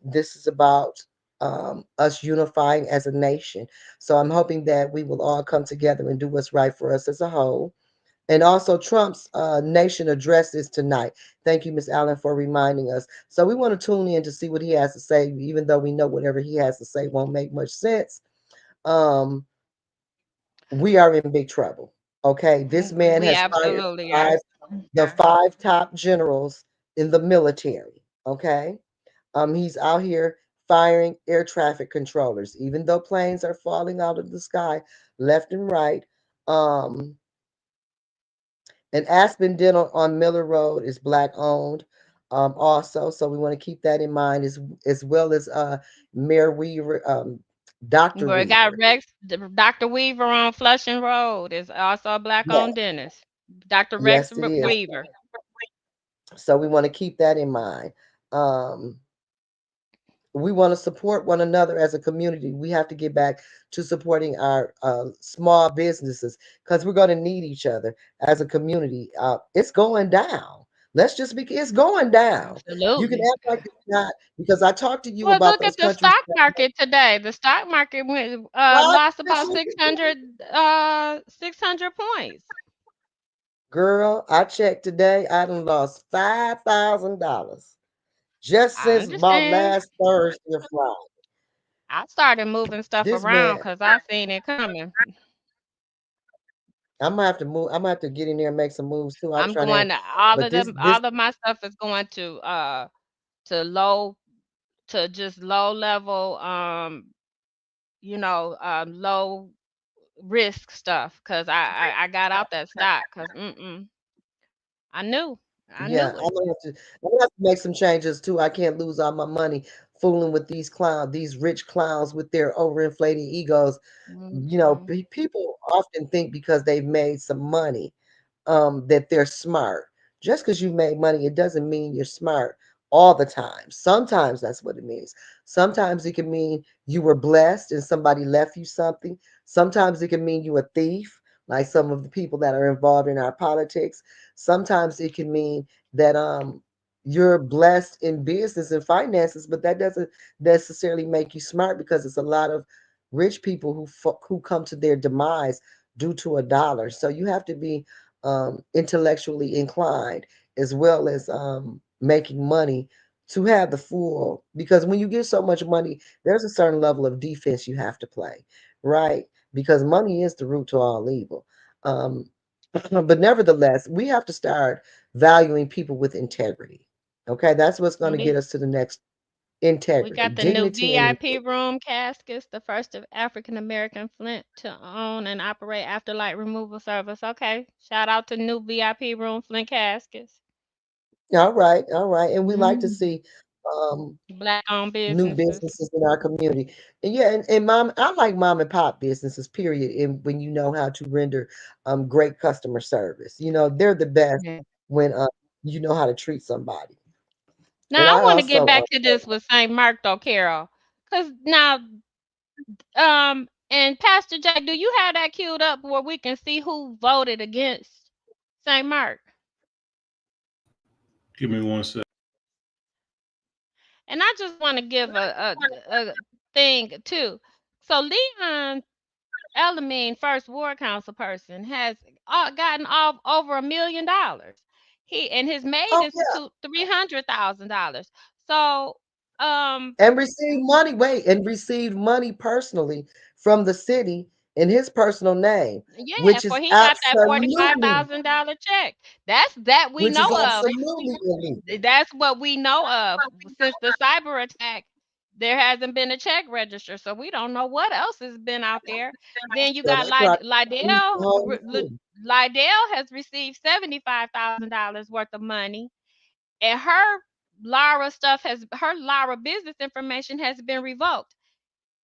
This is about us unifying as a nation. So I'm hoping that we will all come together and do what's right for us as a whole. And also, Trump's nation address is tonight. Thank you, Miss Allen, for reminding us. So we want to tune in to see what he has to say, even though we know whatever he has to say won't make much sense. Um, we are in big trouble. Okay, this man We has fired absolutely five, are. the five top generals in the military. Okay, he's out here firing air traffic controllers, even though planes are falling out of the sky left and right. Um, And Aspen Dental on Miller Road is black owned, also. So we want to keep that in mind as well as Mayor Weaver, Dr. We got Weaver. Dr. Weaver on Flushing Road is also a Yes, black-owned dentist. Dr. Rex yes, it is. Weaver. So we want to keep that in mind. Um, we want to support one another as a community. We have to get back to supporting our small businesses because we're going to need each other as a community. It's going down. Let's just be, it's going down. You can Absolutely. act like it's not because I talked to you Well, about look those at the countries. stock market today. The stock market went What? lost about 600 points. Girl, I checked today. I done lost $5,000 just I since about understand. last Thursday or Friday. I started moving stuff This around man, because I seen it coming. I'm gonna have to move. I'm gonna have to get in there and make some moves too. I'm I'm trying to, going to all but of them. this All of my stuff is going to low to just low level low risk stuff because I got out that stock because I knew I Yeah, knew it. I'm gonna have to make some changes too. I can't lose all my money fooling with these clowns, these rich clowns with their overinflated egos. Mhm. People often think because they've made some money, that they're smart. Just because you made money, it doesn't mean you're smart all the time. Sometimes that's what it means. Sometimes it can mean you were blessed and somebody left you something. Sometimes it can mean you a thief, like some of the people that are involved in our politics. Sometimes it can mean that you're blessed in business and finances, but that doesn't necessarily make you smart because it's a lot of rich people who come to their demise due to a dollar. So you have to be intellectually inclined as well as making money to have the full, because when you get so much money there's a certain level of defense you have to play, right? Because money is the root to all evil. um, but nevertheless we have to start valuing people with integrity. Okay, that's what's going to get We us to the next. we Integrity, got the new dignity, and VIP room caskets, the first of African American Flint to own and operate afterlight removal service. Okay, shout out to new VIP room Flint caskets. all right, all right, and we like to Mm. see um Black owned new businesses. businesses in our community. And yeah, and mom, I like mom and pop businesses, period. And when you know how to render great customer service, they're the best Yeah. when you know how to treat somebody. And Now I I want to get also back to this with Saint Mark though, Carol, because now and Pastor Jay, do you have that queued up where we can see who voted against Saint Mark? Give me one sec. And I just want to give a thing too. So Leon Elamine, first ward council person, has gotten off over $1 million. His maid oh is yeah, $300,000. So um and received money. Wait, and received money personally from the city in his personal name, yeah, which for is he got that absolutely, $45,000 check. That we which is know of. absolutely illegal. That's what we know of. Since the cyber attack, there hasn't been a check register, so we don't know what else has been out there. Then you So got they probably used the Lydell. whole too. Lydell has received $75,000 worth of money, and her Lara business information has been revoked.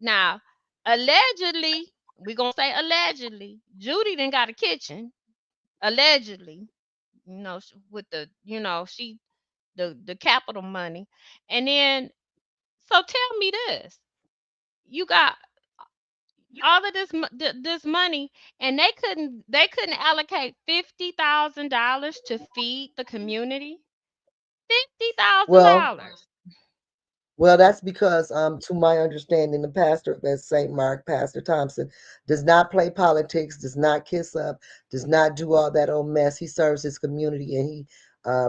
Now, allegedly, we gonna say allegedly, Judy didn't got a kitchen. Allegedly, with she the capital money. And then so tell me this. You got all of this money and they couldn't allocate $50,000 to feed the community. Well, $50,000. Well, that's because, to my understanding, the pastor at St. Mark, Pastor Thompson, does not play politics, does not kiss up, does not do all that old mess. He serves his community and he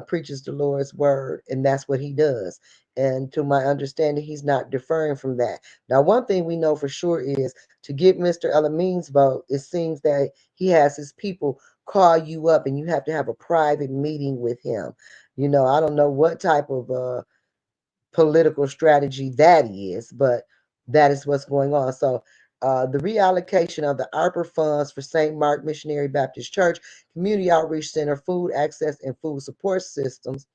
preaches the Lord's word, and that's what he does. And to my understanding, he's not deferring from that. Now, one thing we know for sure is to get Mr. Elameen's vote, it seems that he has his people call you up and you have to have a private meeting with him. I don't know what type of political strategy that is, but that is what's going on. So, the reallocation of the ARPA funds for St. Mark Missionary Baptist Church, Community Outreach Center, food access and food support systems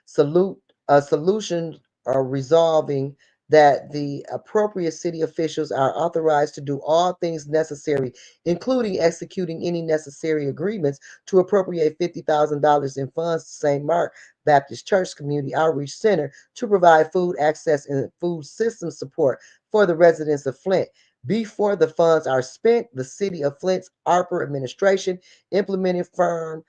solution resolving that the appropriate city officials are authorized to do all things necessary, including executing any necessary agreements to appropriate $50,000 in funds to St. Mark Baptist Church Community Outreach Center to provide food access and food system support for the residents of Flint. Before the funds are spent, the City of Flint's ARPA administration implementation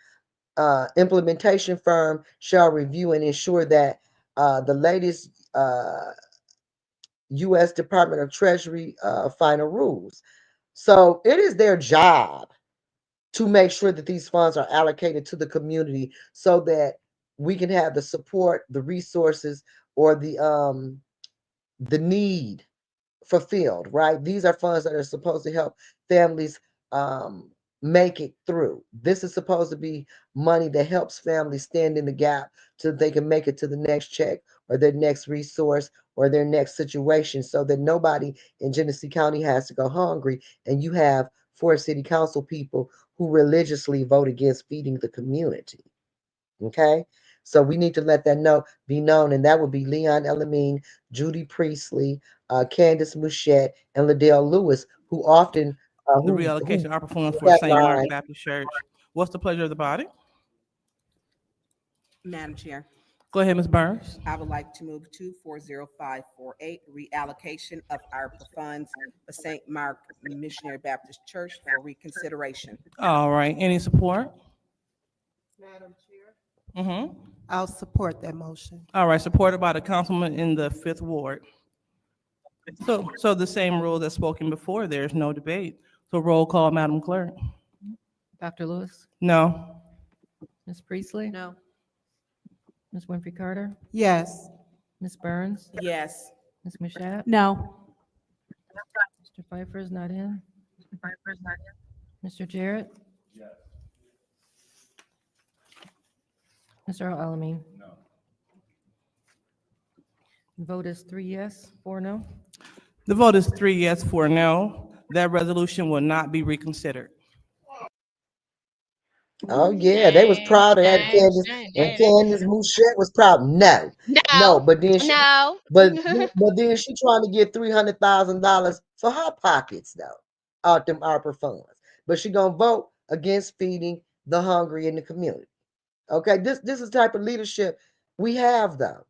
firm shall review and ensure that the latest U.S. Department of Treasury final rules. So it is their job to make sure that these funds are allocated to the community so that we can have the support, the resources, or the need fulfilled, right? These are funds that are supposed to help families um, make it through. This is supposed to be money that helps families stand in the gap so that they can make it to the next check or their next resource or their next situation so that nobody in Genesee County has to go hungry. And you have four city council people who religiously vote against feeding the community. Okay. So we need to let that be known, and that would be Leon Elamine, Judy Priestley, Candace Mouchette, and Liddell Lewis, who often The who reallocation of ARPA funds for that St. Mark line. Baptist Church. What's the pleasure of the body? Madam Chair, Go ahead, Ms. Burns. I would like to move to 40548, reallocation of ARPA funds for St. Mark Missionary Baptist Church for reconsideration. All right. Any support? Madam Chair, Mm-hmm. I'll support that motion. All right. Supported by the councilman in the fifth ward. So the same rule that's spoken before. There's no debate. So roll call, Madam Clerk. Dr. Lewis, No. Ms. Priestley, No. Ms. Winfrey Carter, Yes. Ms. Burns, Yes. Ms. Mashat, No. Mr. Pfeiffer is not in. Mr. Jarrett? Mr. Alamin? No. The vote is 3 yes, 4 no. The vote is 3 yes, 4 no. That resolution will not be reconsidered. Oh yeah, they was Shame, proud of that. shame, Candace shame. and Candace Mouchette was proud. No, no, No, but then she, no. but then she trying to get $300,000 for her pockets though, out them ARPA funds. But she gonna vote against feeding the hungry in the community. Okay, this is the type of leadership we have though.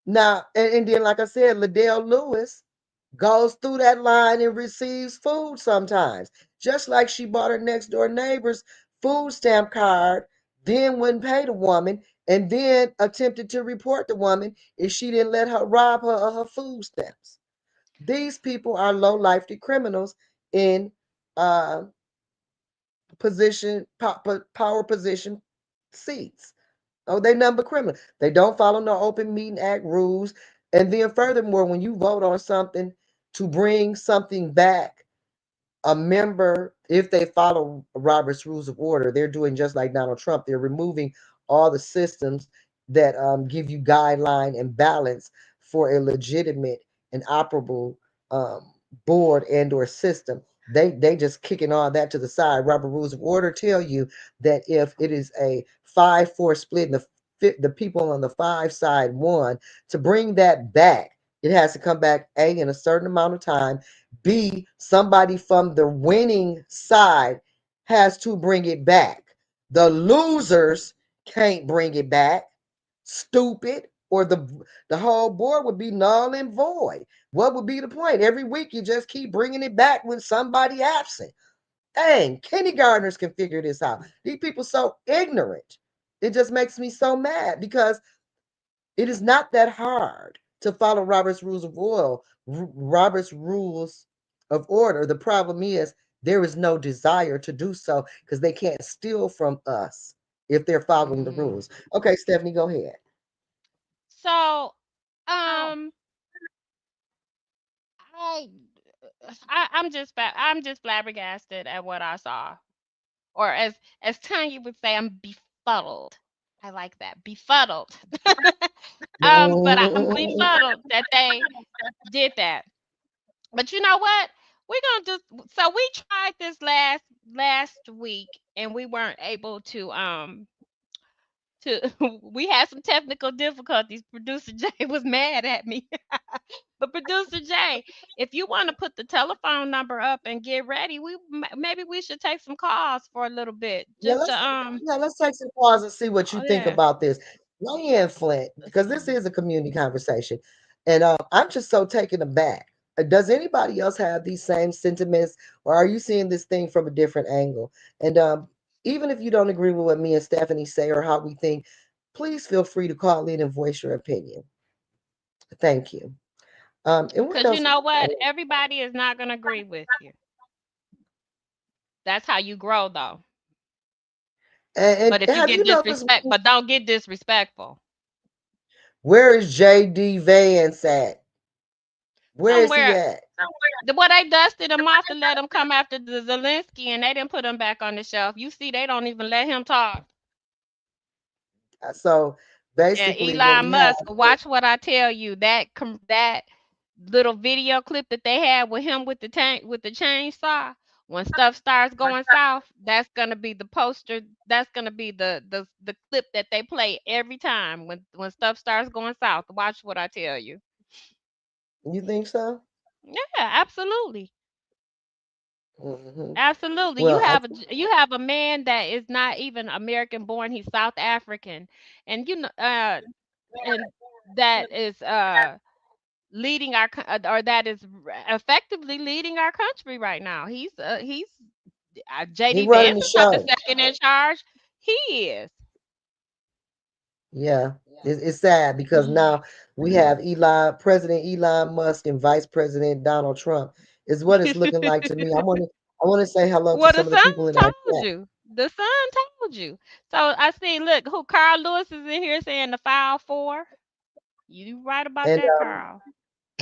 Now, and then like I said, Liddell Lewis goes through that line and receives food sometimes. Just like she bought her next door neighbor's food stamp card, then wouldn't pay the woman, and then attempted to report the woman if she didn't let her rob her of her food stamps. These people are low life criminals in uh, power position seats. Oh, they number criminal. They don't follow no open meeting act rules. And then furthermore, when you vote on something to bring something back, a member, if they follow Robert's Rules of Order, they're doing just like Donald Trump. They're removing all the systems that give you guideline and balance for a legitimate and operable um, board and or system. They just kicking all that to the side. Robert Rules of Order tell you that if it is a 5-4 split and the people on the 5 side won, to bring that back, it has to come back in a certain amount of time. B, somebody from the winning side has to bring it back. The losers can't bring it back. Stupid. Or the whole board would be null and void. What would be the point? Every week you just keep bringing it back when somebody absent. Dang, kindergartners can figure this out. These people so ignorant. It just makes me so mad because it is not that hard to to follow Robert's rules of oil, Robert's rules of order. The problem is there is no desire to do so because they can't steal from us if they're following the Mhm. rules. Okay, Stephanie, go ahead. So, um, I, I'm just flabbergasted at what I saw, or as Tanya would say, I'm befuddled. I like that, befuddled. But I'm befuddled that they did that. But you know what? We're gonna do. So we tried this last week, and we weren't able to. We had some technical difficulties. Producer Jay was mad at me. But producer Jay, if you want to put the telephone number up and get ready, maybe we should take some calls for a little bit, Yeah, just to let's let's take some pause and see what you oh think yeah, about this. Weigh in, Flint, because this is a community conversation, and I'm just so taken aback. Does anybody else have these same sentiments, or are you seeing this thing from a different angle? And even if you don't agree with what me and Stephanie say or how we think, please feel free to call in and voice your opinion. Thank you. And what because you else? know what, everybody is not gonna agree with you. That's how you grow, though. But if And you have get you noticed disrespect, but don't get disrespectful. where is JD Vance at? Where is he Somewhere, at? what they dusted him off to let him come after the Zelensky, and they didn't put him back on the shelf. You see, they don't even let him talk. So And basically, what Elon we have, Musk, watch what I tell you. That little video clip that they had with him with the tank with the chainsaw. When stuff starts going south, that's gonna be the poster. That's gonna be the clip that they play every time when stuff starts going south. Watch what I tell you. you think so? Yeah, absolutely. Hmm. Absolutely. Well, I, You have a man that is not even American born, he's South African. And and that is leading or that is effectively leading our country right now. He's he JD running Vance the is not the show. second in charge. He is. Yeah, it's sad because now we have President Elon Musk and Vice President Donald Trump. Is what it's looking like to me. I want to say hello to Well, the some of the son people in our told chat. you. The son told you. So I see, look, who Carl Lewis is in here saying the file four. You right about And that, Carl.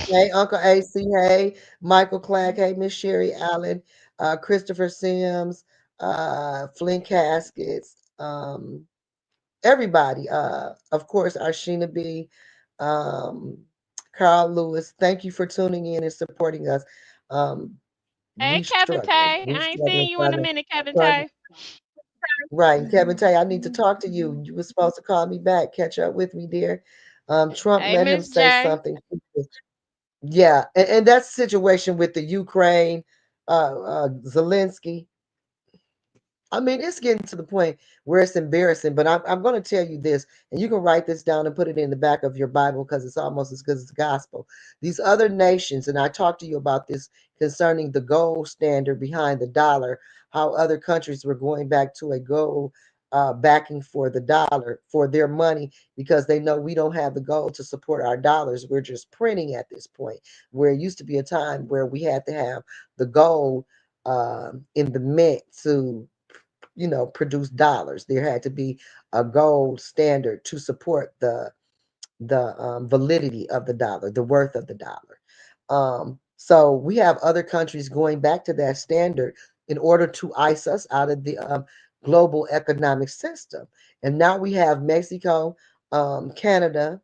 hey, Uncle AC, hey, Michael Clack, hey, Miss Sherry Allen, Christopher Sims, Flint Caskets, everybody. Of course, Arshina B, um, Carl Lewis. Thank you for tuning in and supporting us. Um, Hey, we Kevin struggling. Tay. We I ain't seen struggling you in a trying to, minute, Kevin trying to Tay. right. And Kevin Tay, I need to talk to you. You were supposed to call me back, catch up with me, dear. Trump Hey, let him Miss say J. something. Yeah, and that's the situation with the Ukraine, Zelensky. I mean, it's getting to the point where it's embarrassing, but I'm going to tell you this, and you can write this down and put it in the back of your Bible because it's almost as good as the gospel. These other nations, and I talked to you about this concerning the gold standard behind the dollar, how other countries were going back to a gold backing for the dollar, for their money, because they know we don't have the gold to support our dollars. We're just printing at this point, where it used to be a time where we had to have the gold in the mint to produce dollars. There had to be a gold standard to support the validity of the dollar, the worth of the dollar. So we have other countries going back to that standard in order to ice us out of the global economic system. And now we have Mexico, Canada,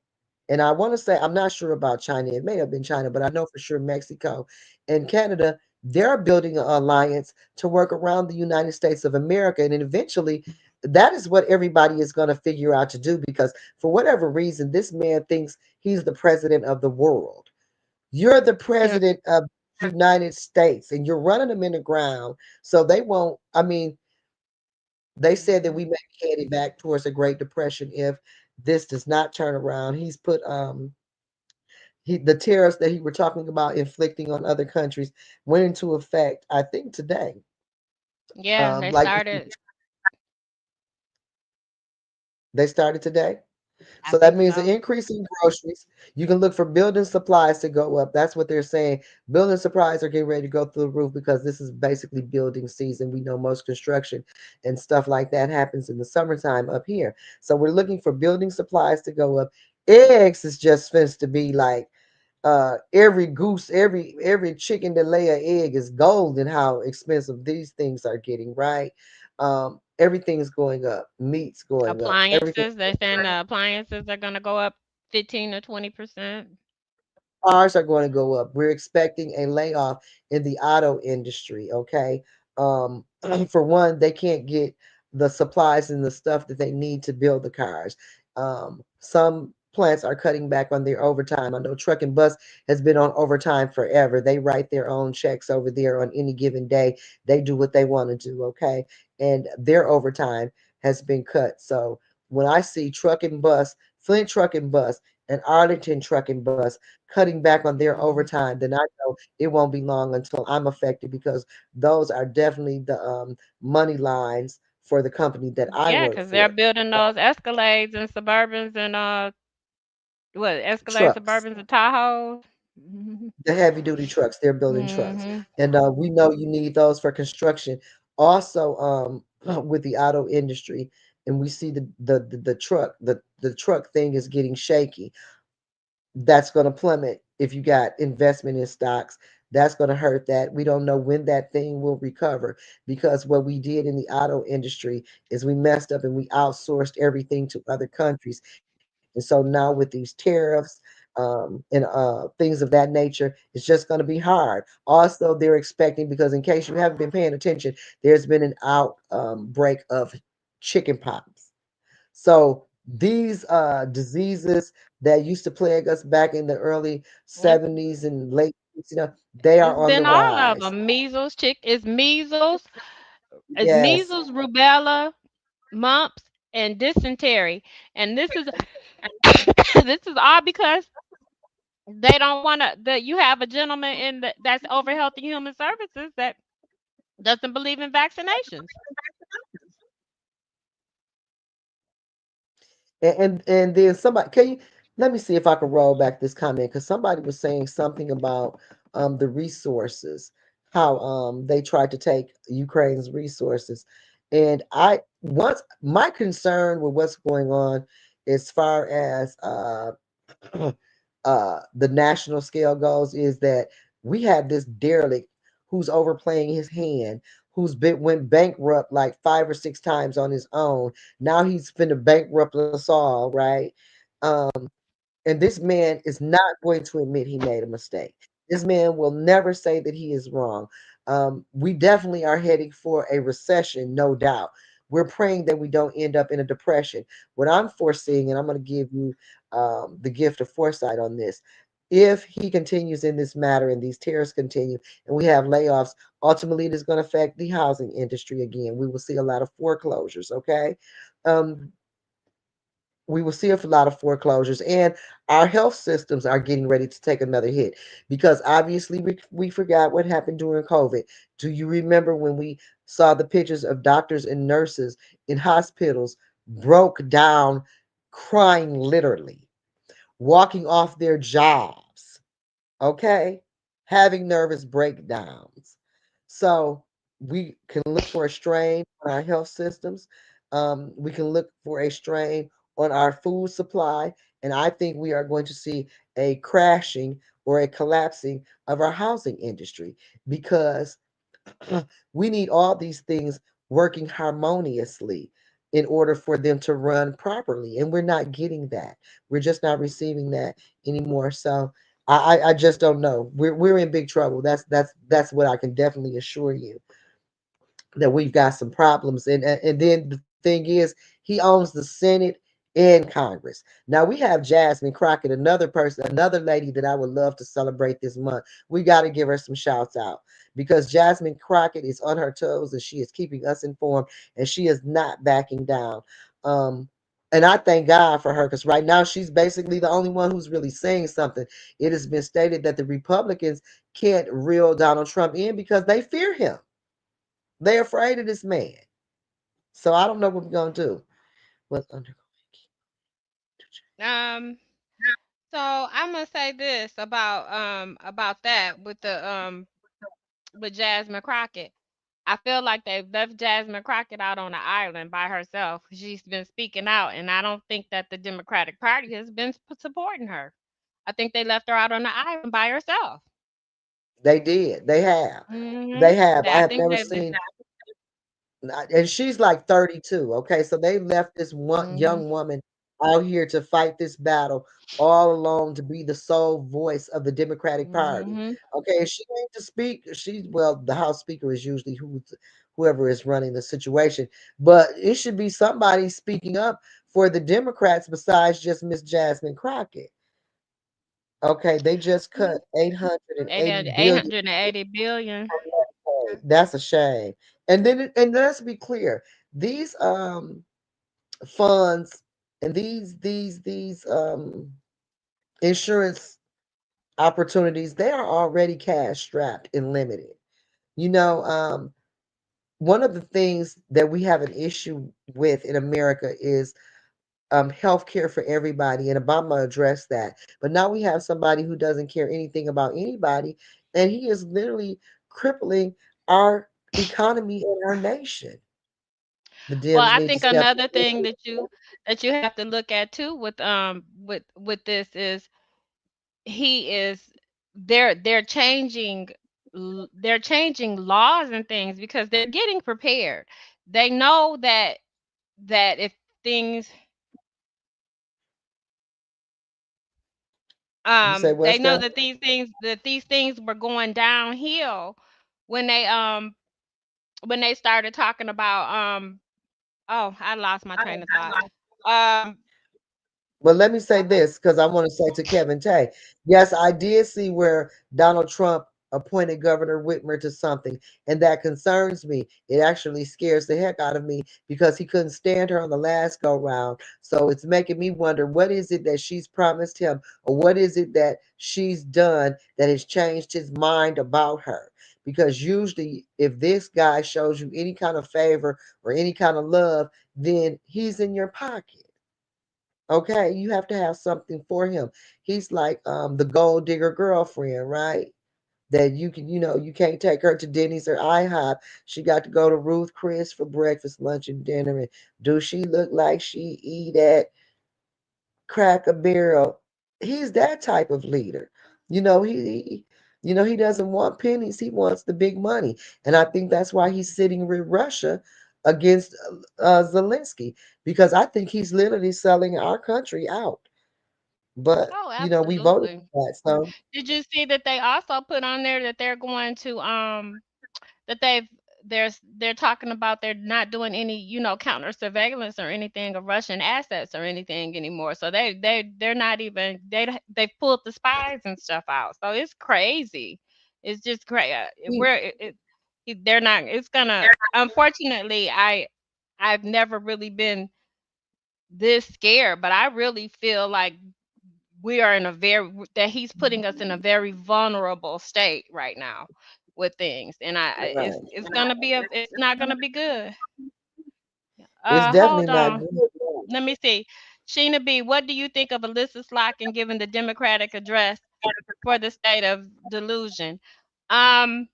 and I want to say, I'm not sure about China. It may have been China, but I know for sure Mexico and Canada, they're building an alliance to work around the United States of America. And then eventually, that is what everybody is going to figure out to do because for whatever reason, this man thinks he's the president of the world. You're the Yeah. president of the United States and you're running them in the ground. So they won't, I mean, they said that we may be headed back towards a Great Depression if this does not turn around. He's put the tariffs that he were talking about inflicting on other countries went into effect, I think today. Yeah, they Like started. they started today. I So that think means an so. increase in groceries. You can look for building supplies to go up. That's what they're saying. Building supplies are getting ready to go through the roof because this is basically building season. We know most construction and stuff like that happens in the summertime up here. So we're looking for building supplies to go up. Eggs is just supposed to be like every goose, every chicken that lay an egg is gold in how expensive these things are getting, right? Everything's going up, meat's going up, everything. Appliances, they're saying the appliances are gonna go up 15 to 20%. Cars are going to go up. We're expecting a layoff in the auto industry. Okay. Um, for one, they can't get the supplies and the stuff that they need to build the cars. Some plants are cutting back on their overtime. I know Truck and Bus has been on overtime forever. They write their own checks over there on any given day. They do what they want to do. Okay. And their overtime has been cut. So when I see Truck and Bus, Flint Truck and Bus, and Arlington Truck and Bus cutting back on their Mhm. overtime, then I know it won't be long until I'm affected because those are definitely the money lines for the company that I Yeah, work because they're for. building those Escalades and Suburbans and what Escalades, Trucks, Suburbans, and Tahoes. Mhm. the heavy duty trucks, they're building trucks. Mhm. And we know you need those for construction. Also, with the auto industry, and we see the truck, the truck thing is getting shaky. That's going to plummet if you got investment in stocks. That's going to hurt that. We don't know when that thing will recover because what we did in the auto industry is we messed up and we outsourced everything to other countries. And so now with these tariffs and things of that nature, it's just going to be hard. Also, they're expecting, because in case you haven't been paying attention, there's been an outbreak of chicken pox. So these diseases that used to plague us back in the early It's, 70s and late, they are it's on the been all of rise. them. Measles, it's Yes. measles, rubella, mumps, and dysentery. And this is this is all because they don't want to. That you have a gentleman that's over Health and Human Services that doesn't believe in vaccinations. And then somebody, can you let me see if I can roll back this comment because somebody was saying something about the resources, how they tried to take Ukraine's resources. And I once my concern with what's going on as far as the national scale goes is that we have this derelict who's overplaying his hand, who's been went bankrupt like 5 or 6 times on his own. Now he's finna bankrupt us all, right? And this man is not going to admit he made a mistake. This man will never say that he is wrong. We definitely are heading for a recession, no doubt. We're praying that we don't end up in a depression. What I'm foreseeing, and I'm going to give you the gift of foresight on this. If he continues in this matter and these tariffs continue and we have layoffs, ultimately it is going to affect the housing industry again. We will see a lot of foreclosures, okay? Um, we will see a lot of foreclosures, and our health systems are getting ready to take another hit because obviously we forgot what happened during COVID. Do you remember when we saw the pictures of doctors and nurses in hospitals broke down, crying literally, walking off their jobs, okay, having nervous breakdowns? So we can look for a strain on our health systems. We can look for a strain on our food supply. And I think we are going to see a crashing or a collapsing of our housing industry because we need all these things working harmoniously in order for them to run properly. And we're not getting that. We're just not receiving that anymore. So I just don't know. We're in big trouble. That's what I can definitely assure you, that we've got some problems. And then the thing is, he owns the Senate and Congress. Now we have Jasmine Crockett, another person, another lady that I would love to celebrate this month. We got to give her some shouts out because Jasmine Crockett is on her toes and she is keeping us informed and she is not backing down. Um, and I thank God for her because right now she's basically the only one who's really saying something. It has been stated that the Republicans can't reel Donald Trump in because they fear him. They're afraid of this man. So I don't know what we're gonna do. What's under Um, so I'm gonna say this about that with Jasmine Crockett. I feel like they've left Jasmine Crockett out on the island by herself. She's been speaking out, and I don't think that the Democratic Party has been supporting her. I think they left her out on the island by herself. They did. They have. Mhm. They have. I I have think never they've been. seen, and she's like 32. Okay, so they left this one Mhm. young woman out here to fight this battle all alone to be the sole voice of the Democratic Party. Mhm. Okay, if she ain't to speak. She well, the House Speaker is usually whoever is running the situation, but it should be somebody speaking up for the Democrats besides just Miss Jasmine Crockett. Okay, they just cut 880 billion. 880 billion. That's a shame. And let's be clear, these funds and these insurance opportunities, they are already cash strapped and limited. You know, one of the things that we have an issue with in America is health care for everybody, and Obama addressed that. But now we have somebody who doesn't care anything about anybody, and he is literally crippling our economy and our nation. The Well, Dems I need to think step another in. thing that you have to look at too with this is he is they're changing they're changing laws and things because they're getting prepared. They know that if things You say they what's know that? that these things were going downhill when they started talking about oh, I lost my train of thought. Um But let me say this because I want to say to Kevin Tay, yes, I did see where Donald Trump appointed Governor Whitmer to something, and that concerns me. It actually scares the heck out of me because he couldn't stand her on the last go round. So it's making me wonder what is it that she's promised him, or what is it that she's done that has changed his mind about her? Because usually, if this guy shows you any kind of favor or any kind of love, then he's in your pocket. Okay, you have to have something for him. He's like the gold digger girlfriend, right? That you can, you can't take her to Denny's or IHOP. She got to go to Ruth Chris for breakfast, lunch, and dinner. And do she look like she eat at Cracker Barrel? He's that type of leader. You know, he doesn't want pennies. He wants the big money. And I think that's why he's sitting with Russia against Zelensky, because I think he's literally selling our country out. But, oh, we voted absolutely. for that. So Did you see that they also put on there that they're going to that they're talking about they're not doing any, counter surveillance or anything of Russian assets or anything anymore. So they're not even they've pulled the spies and stuff out. So it's crazy. It's just crazy. he, We're they're not. It's gonna. Unfortunately, I've never really been this scared, but I really feel like we are in a very that he's putting us in a very vulnerable state right now with things, and it's right. gonna be it's not gonna be good. It's definitely Hold not on, good. let me see. Sheena B, what do you think of Alyssa Slotkin giving the Democratic address for the state of delusion? Um,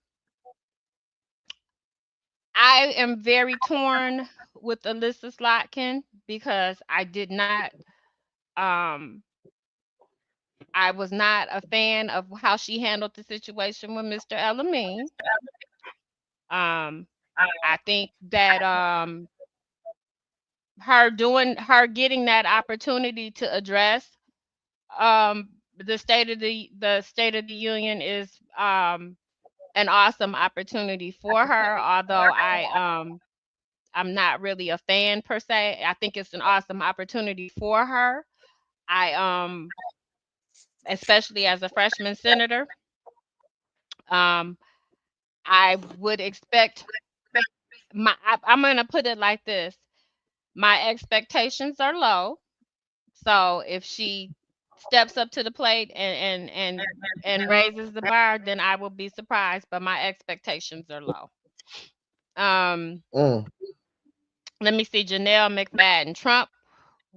I am very torn with Alyssa Slotkin because um I was not a fan of how she handled the situation with Mr. Elamine. Um, I think that her getting that opportunity to address the state of the union is an awesome opportunity for her. Although I'm not really a fan per se. I think it's an awesome opportunity for her. I especially as a freshman senator, um I would expect I'm gonna put it like this. My expectations are low. So if she steps up to the plate and raises the bar, then I will be surprised. But my expectations are low. Um, Mm. let me see. Janelle McFadden. Trump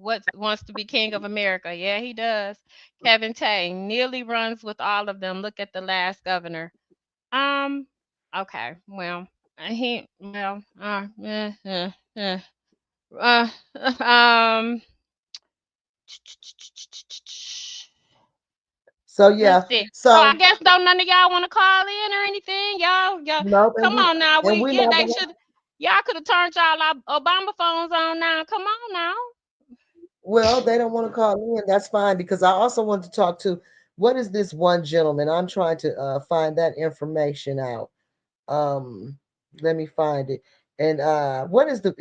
what wants to be king of America. Yeah, he does. Kevin Tang nearly runs with all of them. Look at the last governor. Um. Okay. Well, he. Well. Uh, um. So Let's yeah, see. So I so guess don't none of y'all want to call in or anything. Y'all, nope, come on now. and We we're yeah, not they gonna. should. Y'all could have turned y'all Obama phones on now. Come on now. Well, they don't want to call in. That's fine because I also want to talk to what is this one gentleman? I'm trying to find that information out. Um, let me find it. And what is the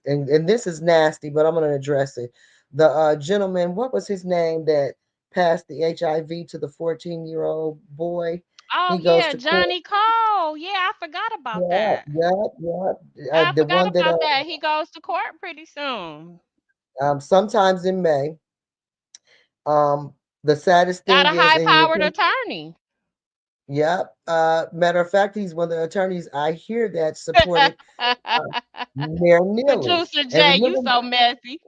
and this is nasty, but I'm going to address it. The gentleman, what was his name that passed the HIV to the 14-year-old boy? Oh He goes yeah, to court. Johnny Cole. Yeah, I forgot about Yeah, that. yeah, yeah. I The forgot one that about that. He goes to court pretty soon. sometimes in May. Um, the saddest Got thing a is, high and you powered can, attorney. yep. Matter of fact, he's one of the attorneys I hear that supported uh, Mayor Neely. Producer And Jay, you remember, so messy.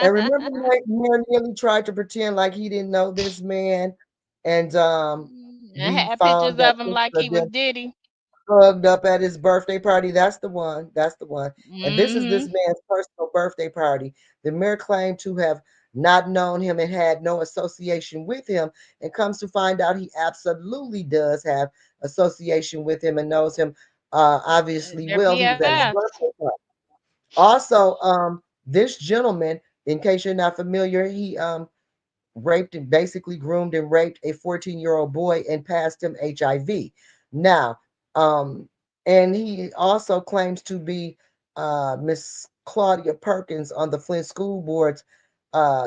Mayor Neely tried to pretend like he didn't know this man, and I we had found pictures that of him like picture he of was them Diddy. hugged up at his birthday party. That's the one. That's the one. And this is this Hmm. man's personal birthday party. The mayor claimed to have not known him and had no association with him, and comes to find out he absolutely does have association with him and knows him obviously They're well. He was at his BFFs. birthday party. Also, this gentleman, in case you're not familiar, he raped and basically groomed and raped a 14-year-old boy and passed him HIV. Now, um, and he also claims to be Miss Claudia Perkins on the Flint School Board's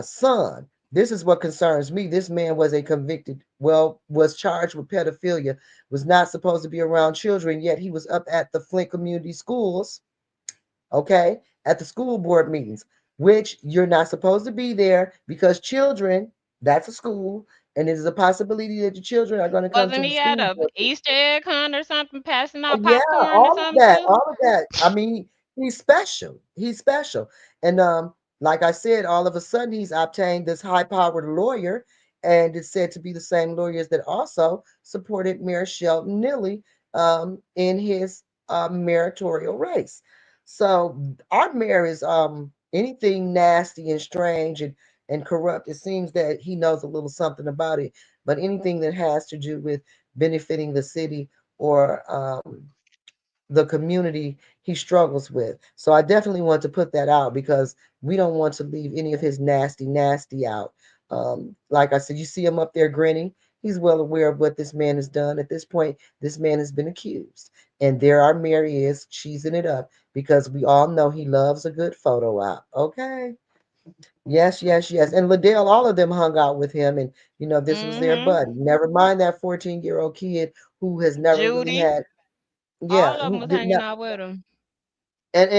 son. This is what concerns me. This man was a convicted, well, was charged with pedophilia, was not supposed to be around children, yet he was up at the Flint Community Schools, okay, at the school board meetings, which you're not supposed to be there because children, that's a school, and it is a possibility that your children are going to come to Wasn't the he at school a board. Easter egg hunt or something, passing out Yeah, popcorn or something too? all of that. I mean, he's special. He's special. And like I said, all of a sudden he's obtained this high-powered lawyer, and it's said to be the same lawyers that also supported Mayor Shelton Nilly in his mayoral race. So our mayor is anything nasty and strange and corrupt. It seems that he knows a little something about it, but anything that has to do with benefiting the city or the community, he struggles with. So I definitely want to put that out because we don't want to leave any of his nasty out. Like I said, you see him up there grinning. He's well aware of what this man has done. At this point, this man has been accused. And there our Mary is cheesing it up because we all know he loves a good photo op. Okay. Yes, yes, yes. And Liddell, all of them hung out with him, and this was their Hmm. buddy. Never mind that 14-year-old kid who has never really Judy, had, all yeah, of them who was did hanging not. out with him. And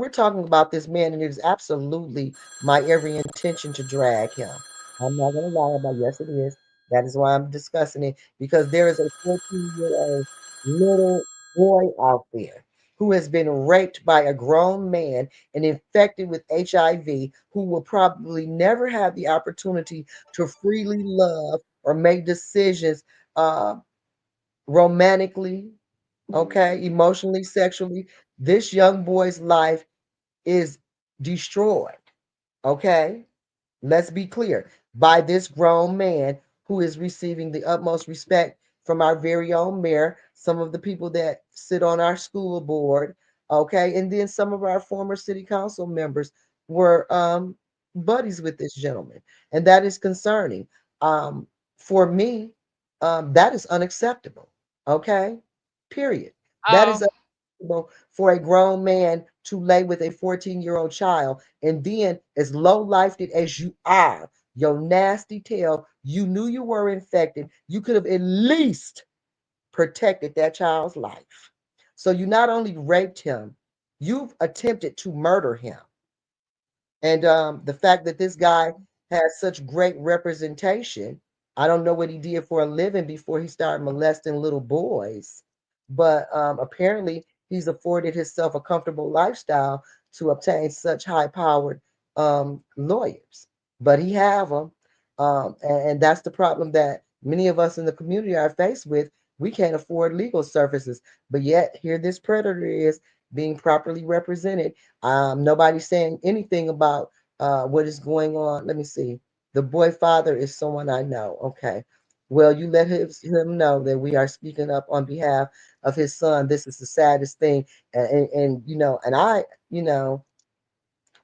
we're talking about this man, and it is absolutely my every intention to drag him. I'm not gonna lie about, yes, it is. That is why I'm discussing it, because there is a 14-year-old little boy out there who has been raped by a grown man and infected with HIV, who will probably never have the opportunity to freely love or make decisions uh, romantically, okay, emotionally, sexually. This young boy's life is destroyed, okay? Let's be clear, by this grown man who is receiving the utmost respect from our very own mayor, some of the people that sit on our school board, okay, and then some of our former city council members were buddies with this gentleman, and that is concerning. Um, for me, that is unacceptable, okay? Period. That is Oh, for a grown man to lay with a 14-year-old child. And then, as low lifed as you are, your nasty tail, you knew you were infected. You could have at least protected that child's life. So you not only raped him, you've attempted to murder him. And the fact that this guy has such great representation, I don't know what he did for a living before he started molesting little boys, but apparently he's afforded himself a comfortable lifestyle to obtain such high powered lawyers, but he have them, and that's the problem that many of us in the community are faced with. We can't afford legal services, but yet here this predator is being properly represented. Nobody's saying anything about what is going on. Let me see. The boy father is someone I know. Okay. Well, you let him know that we are speaking up on behalf of his son. This is the saddest thing. And and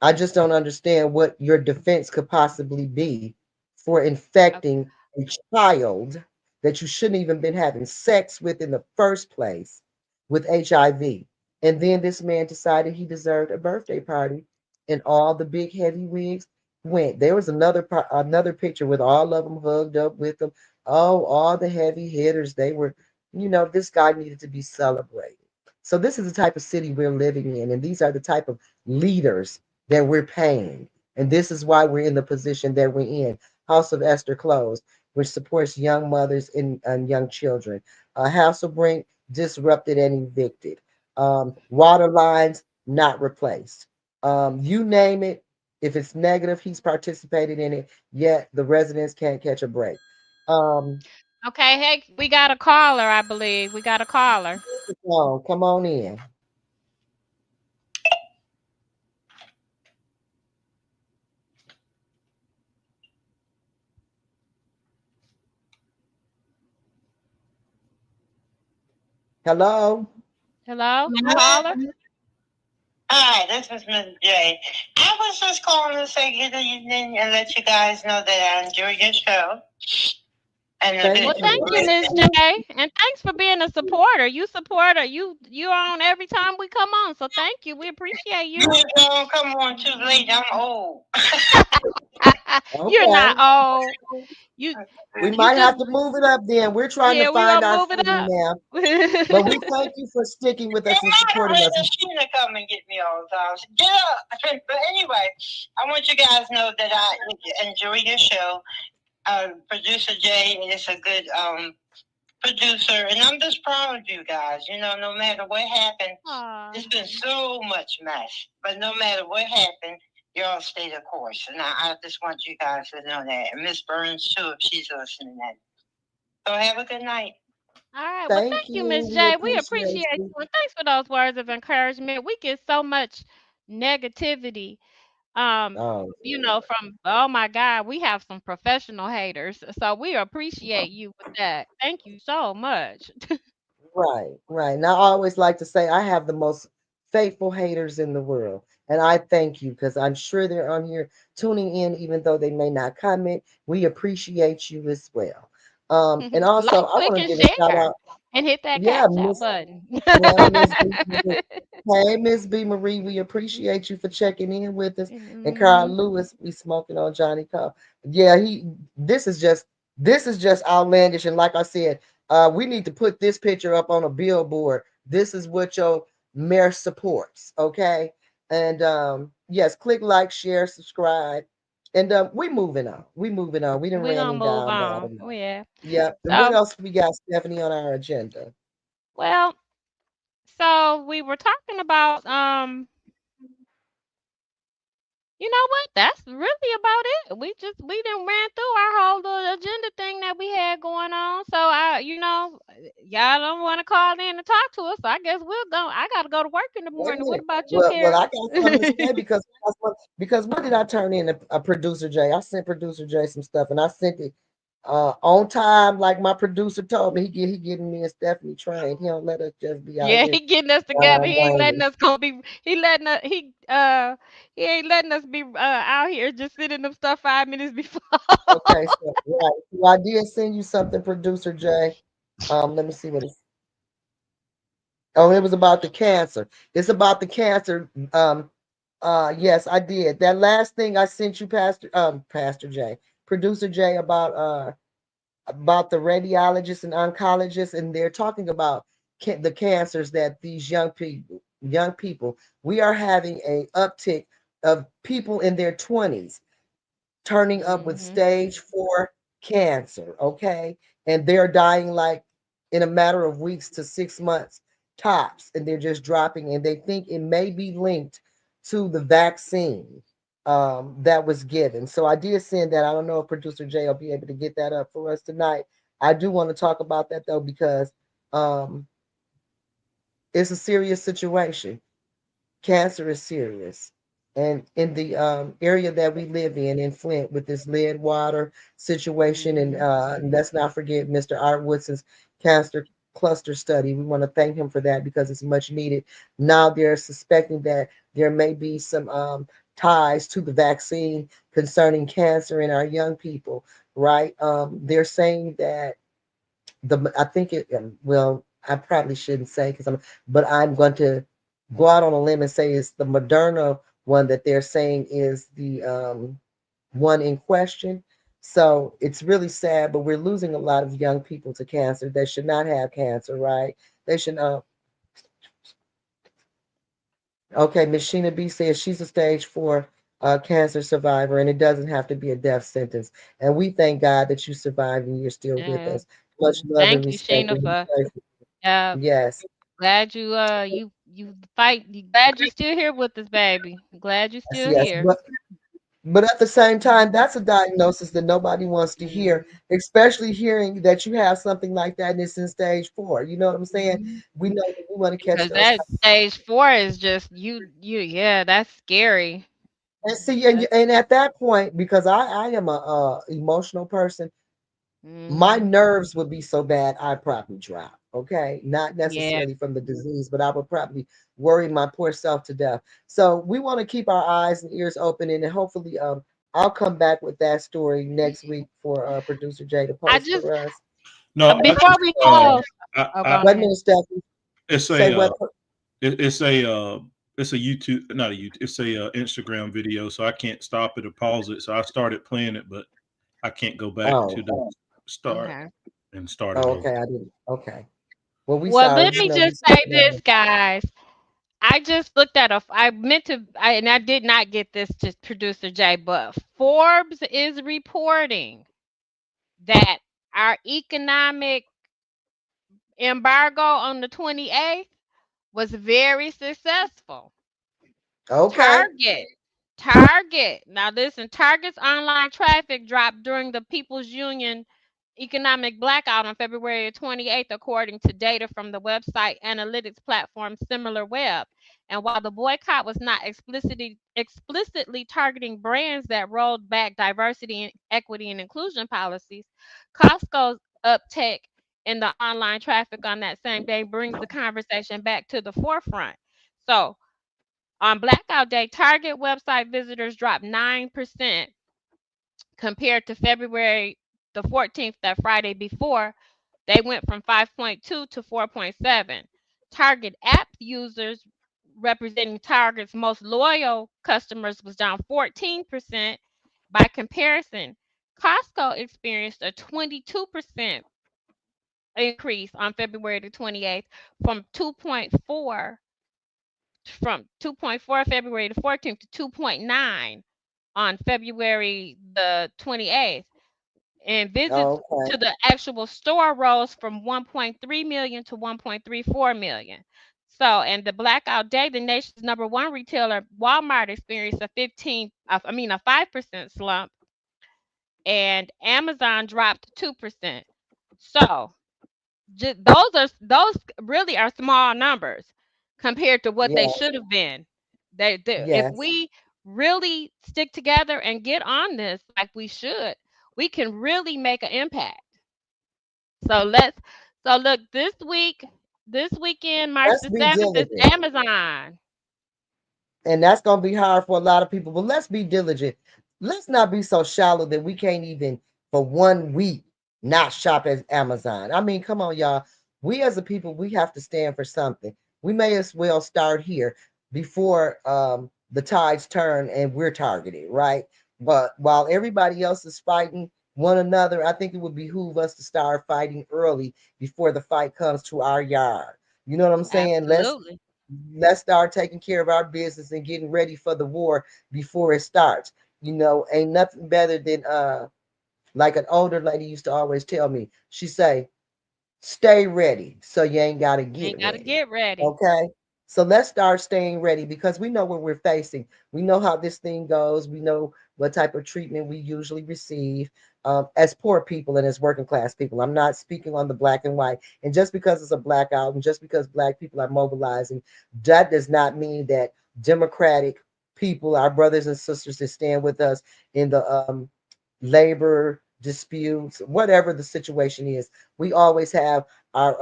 I just don't understand what your defense could possibly be for Okay. infecting a child that you shouldn't even been having sex with in the first place with HIV. And then this man decided he deserved a birthday party, and all the big heavy wigs went. There was another picture with all of them hugged up with him. Oh, all the heavy hitters. They were, this guy needed to be celebrated. So this is the type of city we're living in, and these are the type of leaders that we're paying. And this is why we're in the position that we're in. House of Esther closed, which supports young mothers and young children. Hasselbring disrupted and evicted. Water lines not replaced. You name it. If it's negative, he's participated in it. Yet the residents can't catch a break. Um, Okay, hey, we got a caller, I believe. We got a caller. come on in. Hello. Hello, caller. Hi, this is Miss J. I was just calling to say good evening and let you guys know that I enjoy your show. And Thank Well, thank you. you, Miss J, and thanks for being a supporter. You support her. You on every time we come on, so thank you. We appreciate you you. don't come on too late. I'm old. You're Okay. not old. You We you might just have to move it up then. We're trying to yeah. We find gonna our move it footing up. now. But we thank you for sticking with They us and might supporting have us. Sheena come and get me all the time. So get up. But anyway, I want you guys to know that I enjoy your show. Producer Jay is a good producer, and I'm just proud of you guys. You know, no matter what happened, Aw. there's been so much mess, but no matter what happened, y'all stay the course. And I just want you guys to know that. And Miss Burns, too, if she's listening in. So have a good night. All right. Well, Thank thank you, you. Miss We J. We appreciate appreciate you. you, and thanks for those words of encouragement. We get so much negativity, um, Oh, from oh my God, we have some professional haters, so we appreciate you with that. Thank you so much. right, right. And I always like to say I have the most faithful haters in the world. And I thank you because I'm sure they're on here tuning in, even though they may not comment. We appreciate you as well. And also, Like, I click, want to and give a shout share, out. and hit that Yeah, cash out Miss. button. Yeah, Miss B. Marie. Hey, Miss B. Marie, we appreciate you for checking in with us. And Carl Mhm. Lewis, we smoking on Johnny Cobb. Yeah, he. This is just outlandish. And like I said, we need to put this picture up on a billboard. This is what your mayor supports. Okay, and yes, click like, share, subscribe, and we moving on. We moving on. We didn't We ran gonna him move down bad on. enough. Oh yeah. Yeah. And what So, else we got, Stephanie, on our agenda? well, so we were talking about You know what? That's really about it. We done ran through our whole little agenda thing that we had going on. So y'all don't want to call in and talk to us. So I guess we'll go. I gotta go to work in the Wait a morning. What minute. about you, Well, Kara? I got something to say because what did I turn in a producer Jay? I sent producer Jay some stuff and I sent it on time, like my producer told me. He getting me and Stephanie trained. He don't let us just be out Yeah, here he getting us together. He ain't letting whining. us go be. He letting us. He ain't letting us be out here just sitting them stuff 5 minutes before. Okay, so right. So I did send you something, producer Jay. Let me see what it's. Oh, it was about the cancer. It's about the cancer. Yes, I did. That last thing I sent you, Pastor Jay, producer Jay, about the radiologists and oncologists, and they're talking about the cancers that these young people, we are having a uptick of people in their 20s turning up with Mhm. stage 4 cancer, okay? And they're dying like in a matter of weeks to 6 months tops, and they're just dropping, and they think it may be linked to the vaccine. that was given. So I did send that. I don't know if producer Jay will be able to get that up for us tonight. I do want to talk about that though because um, it's a serious situation. Cancer is serious. And in the area that we live in Flint, with this lead water situation, and let's not forget Mr. Art Woodson's cancer cluster study. We want to thank him for that because it's much needed. Now they're suspecting that there may be some ties to the vaccine concerning cancer in our young people, right? They're saying that I think it well, I probably shouldn't say because but I'm going to go out on a limb and say it's the Moderna one that they're saying is the one in question. So it's really sad, but we're losing a lot of young people to cancer. They should not have cancer, right? They should. Okay, Miss Sheena B says she's a stage 4 cancer survivor, and it doesn't have to be a death sentence. And we thank God that you survived and you're still with Yeah. us. Much love and Thank you, respect. Sheena, And we for pray for uh you. Yes. glad you fight. Glad you still here with us, baby. Glad you Yes, still yes. here. But at the same time, that's a diagnosis that nobody wants to hear, Mhm. especially hearing that you have something like that and it's in stage 4. You know what I'm saying? We know that we want to catch Because those. that stage 4 is just yeah, that's scary. And see, and, That's and at that point, because I am a emotional person, my mhm. nerves would be so bad I'd probably drop. Okay, not Yeah. necessarily from the disease, but I would probably worry my poor self to death. So we want to keep our eyes and ears open, and then hopefully, I'll come back with that story next week for producer Jay to I post just for us. No, I before we close. Oh, go Wait a ahead. minute, Stephanie. it's Say a what? it's a it's a YouTube, not a YouTube, it's a Instagram video, so I can't stop it or pause it. So I started playing it, but I can't go back Oh, to the start Okay. and start it oh, over. okay. I didn't. Okay. Well, we Well, sorry. let We me know you. just say this, guys. I just looked at I meant to, and I did not get this to producer Jay, but Forbes is reporting that our economic embargo on the 28th was very successful. Okay. Target. Target. Now listen, Target's online traffic dropped during the People's Union economic blackout on February 28th, according to data from the website analytics platform SimilarWeb. And while the boycott was not explicitly targeting brands that rolled back diversity and equity and inclusion policies, Costco's uptick in the online traffic on that same day brings the conversation back to the forefront. So on Blackout Day, Target website visitors dropped 9% compared to February the 14th, that Friday before. They went from 5.2 to 4.7. Target app users, representing Target's most loyal customers, was down 14%. By comparison, Costco experienced a 22% increase on February the 28th from 2.4 February the 14th to 2.9 on February the 28th. And visits Okay. to the actual store rose from 1.3 million to 1.34 million. So, and the blackout day, the nation's number one retailer, Walmart, experienced a 5% slump, and Amazon dropped 2%. So, those really are small numbers compared to what they Yeah. should have been. If Yes. we really stick together and get on this like we should, we can really make an impact. So let's so look this weekend, March Let's the be 7th, is diligent. Amazon. And that's going to be hard for a lot of people. But let's be diligent. Let's not be so shallow that we can't even for 1 week not shop at Amazon. I mean, come on, y'all. We as a people, we have to stand for something. We may as well start here before the tides turn and we're targeted, right? But while everybody else is fighting one another, I think it would behoove us to start fighting early before the fight comes to our yard. You know what I'm saying? Absolutely. Let's start taking care of our business and getting ready for the war before it starts. Ain't nothing better than like an older lady used to always tell me. She say, "Stay ready, so you ain't got to get Ain't got to ready." get ready. Okay. So let's start staying ready because we know what we're facing. We know how this thing goes. We know what type of treatment we usually receive as poor people and as working class people. I'm not speaking on the black and white. And just because it's a blackout and just because black people are mobilizing, that does not mean that democratic people, our brothers and sisters that stand with us in the labor disputes, whatever the situation is, we always have our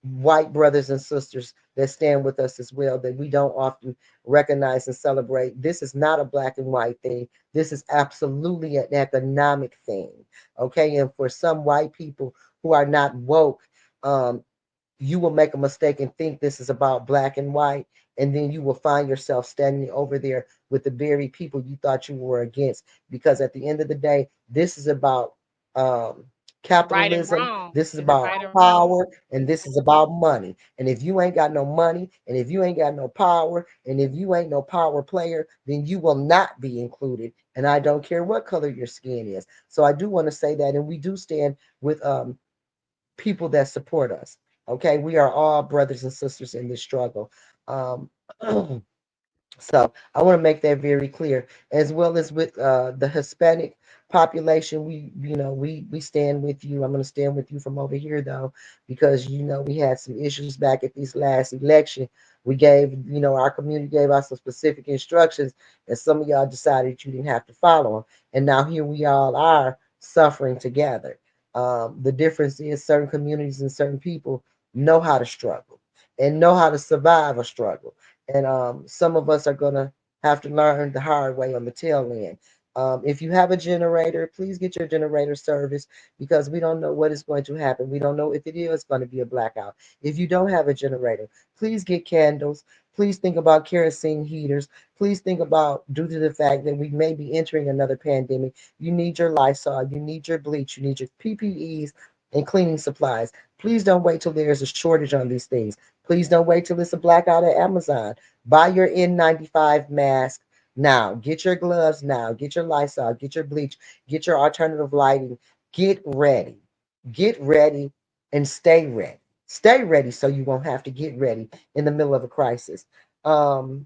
white brothers and sisters that stand with us as well that we don't often recognize and celebrate. This is not a black and white thing. This is absolutely an economic thing. Okay. And for some white people who are not woke, um, you will make a mistake and think this is about black and white, and then you will find yourself standing over there with the very people you thought you were against. Because at the end of the day, this is about um, Right and capitalism, wrong. this is Is it about right and wrong? power, and this is about money. And if you ain't got no money, and if you ain't got no power, and if you ain't no power player, then you will not be included. And I don't care what color your skin is. So I do want to say that, and we do stand with people that support us. Okay, we are all brothers and sisters in this struggle. Um, so I want to make that very clear, as well as with the Hispanic population. We stand with you. I'm going to stand with you from over here though, because we had some issues back at this last election. We gave our community gave us some specific instructions, and some of y'all decided you didn't have to follow them, and now here we all are suffering together. The difference is certain communities and certain people know how to struggle and know how to survive a struggle, and some of us are going to have to learn the hard way on the tail end. If you have a generator, please get your generator service because we don't know what is going to happen. We don't know if it is going to be a blackout. If you don't have a generator, please get candles. Please think about kerosene heaters. Please think about, due to the fact that we may be entering another pandemic, you need your Lysol, you need your bleach, you need your PPEs and cleaning supplies. Please don't wait till there's a shortage on these things. Please don't wait till it's a blackout at Amazon. Buy your N95 mask now. Get your gloves now. Get your Lysol. Get your bleach. Get your alternative lighting. Get ready. Get ready and stay ready. Stay ready so you won't have to get ready in the middle of a crisis. Um,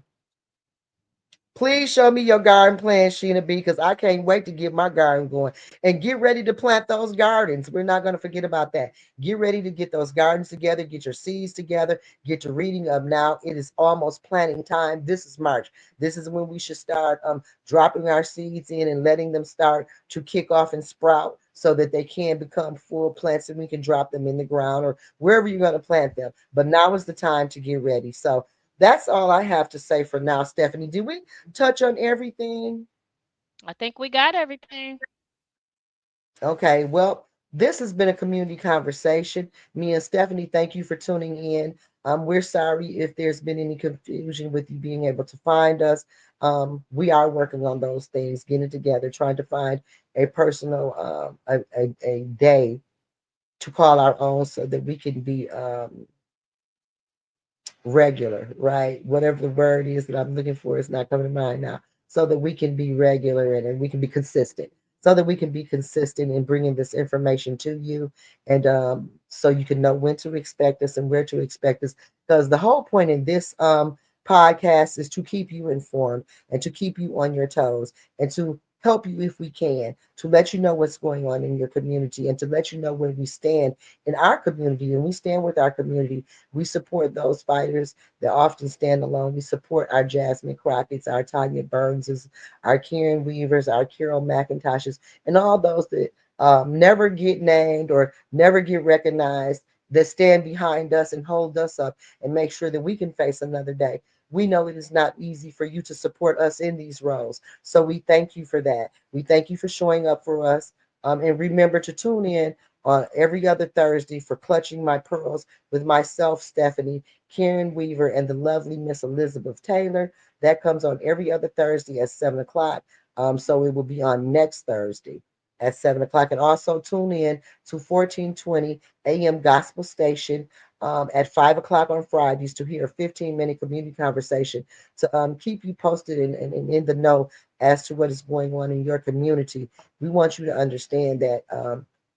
Please show me your garden plan, Sheena B, because I can't wait to get my garden going. And get ready to plant those gardens. We're not going to forget about that. Get ready to get those gardens together, get your seeds together, get your reading up now. It is almost planting time. This is March. This is when we should start dropping our seeds in and letting them start to kick off and sprout so that they can become full plants and we can drop them in the ground or wherever you're going to plant them. But now is the time to get ready. So that's all I have to say for now, Stephanie. Did we touch on everything? I think we got everything. Okay, well, this has been a community conversation. Me and Stephanie, thank you for tuning in. We're sorry if there's been any confusion with you being able to find us. We are working on those things, getting together, trying to find a personal a day to call our own so that we can be regular, right? Whatever the word is that I'm looking for is not coming to mind now. So that we can be regular and we can be consistent. So that we can be consistent in bringing this information to you, and so you can know when to expect us and where to expect us. Because the whole point in this podcast is to keep you informed and to keep you on your toes and to help you if we can, to let you know what's going on in your community and to let you know where we stand in our community. And we stand with our community. We support those fighters that often stand alone. We support our Jasmine Crockett's, our Tanya Burnses, our Karen Weavers, our Carol McIntoshes, and all those that never get named or never get recognized, that stand behind us and hold us up and make sure that we can face another day. We know it is not easy for you to support us in these roles. So we thank you for that. We thank you for showing up for us. And remember to tune in on every other Thursday for Clutching My Pearls with myself, Stephanie, Karen Weaver, and the lovely Miss Elizabeth Taylor. That comes on every other Thursday at 7 o'clock. So it will be on next Thursday at 7 o'clock. And also tune in to 1420 AM Gospel Station at 5 o'clock on Fridays to hear a 15-minute community conversation to keep you posted and in the know as to what is going on in your community. We want you to understand that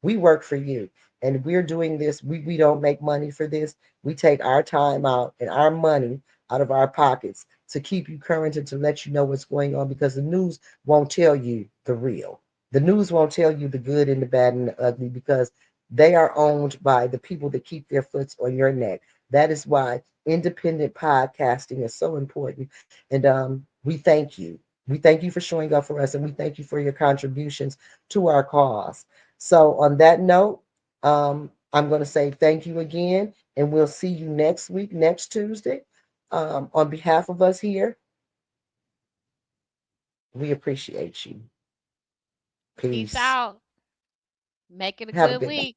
We work for you. And we're doing this. We don't make money for this. We take our time out and our money out of our pockets to keep you current and to let you know what's going on, because the news won't tell you the real. The news won't tell you the good and the bad and the ugly, because they are owned by the people that keep their foots on your neck. That is why independent podcasting is so important. And we thank you. We thank you for showing up for us, and we thank you for your contributions to our cause. So, on that note, I'm going to say thank you again, and we'll see you next week, next Tuesday. On behalf of us here, we appreciate you. Peace Peace. out. Make it a Have a good good night. week.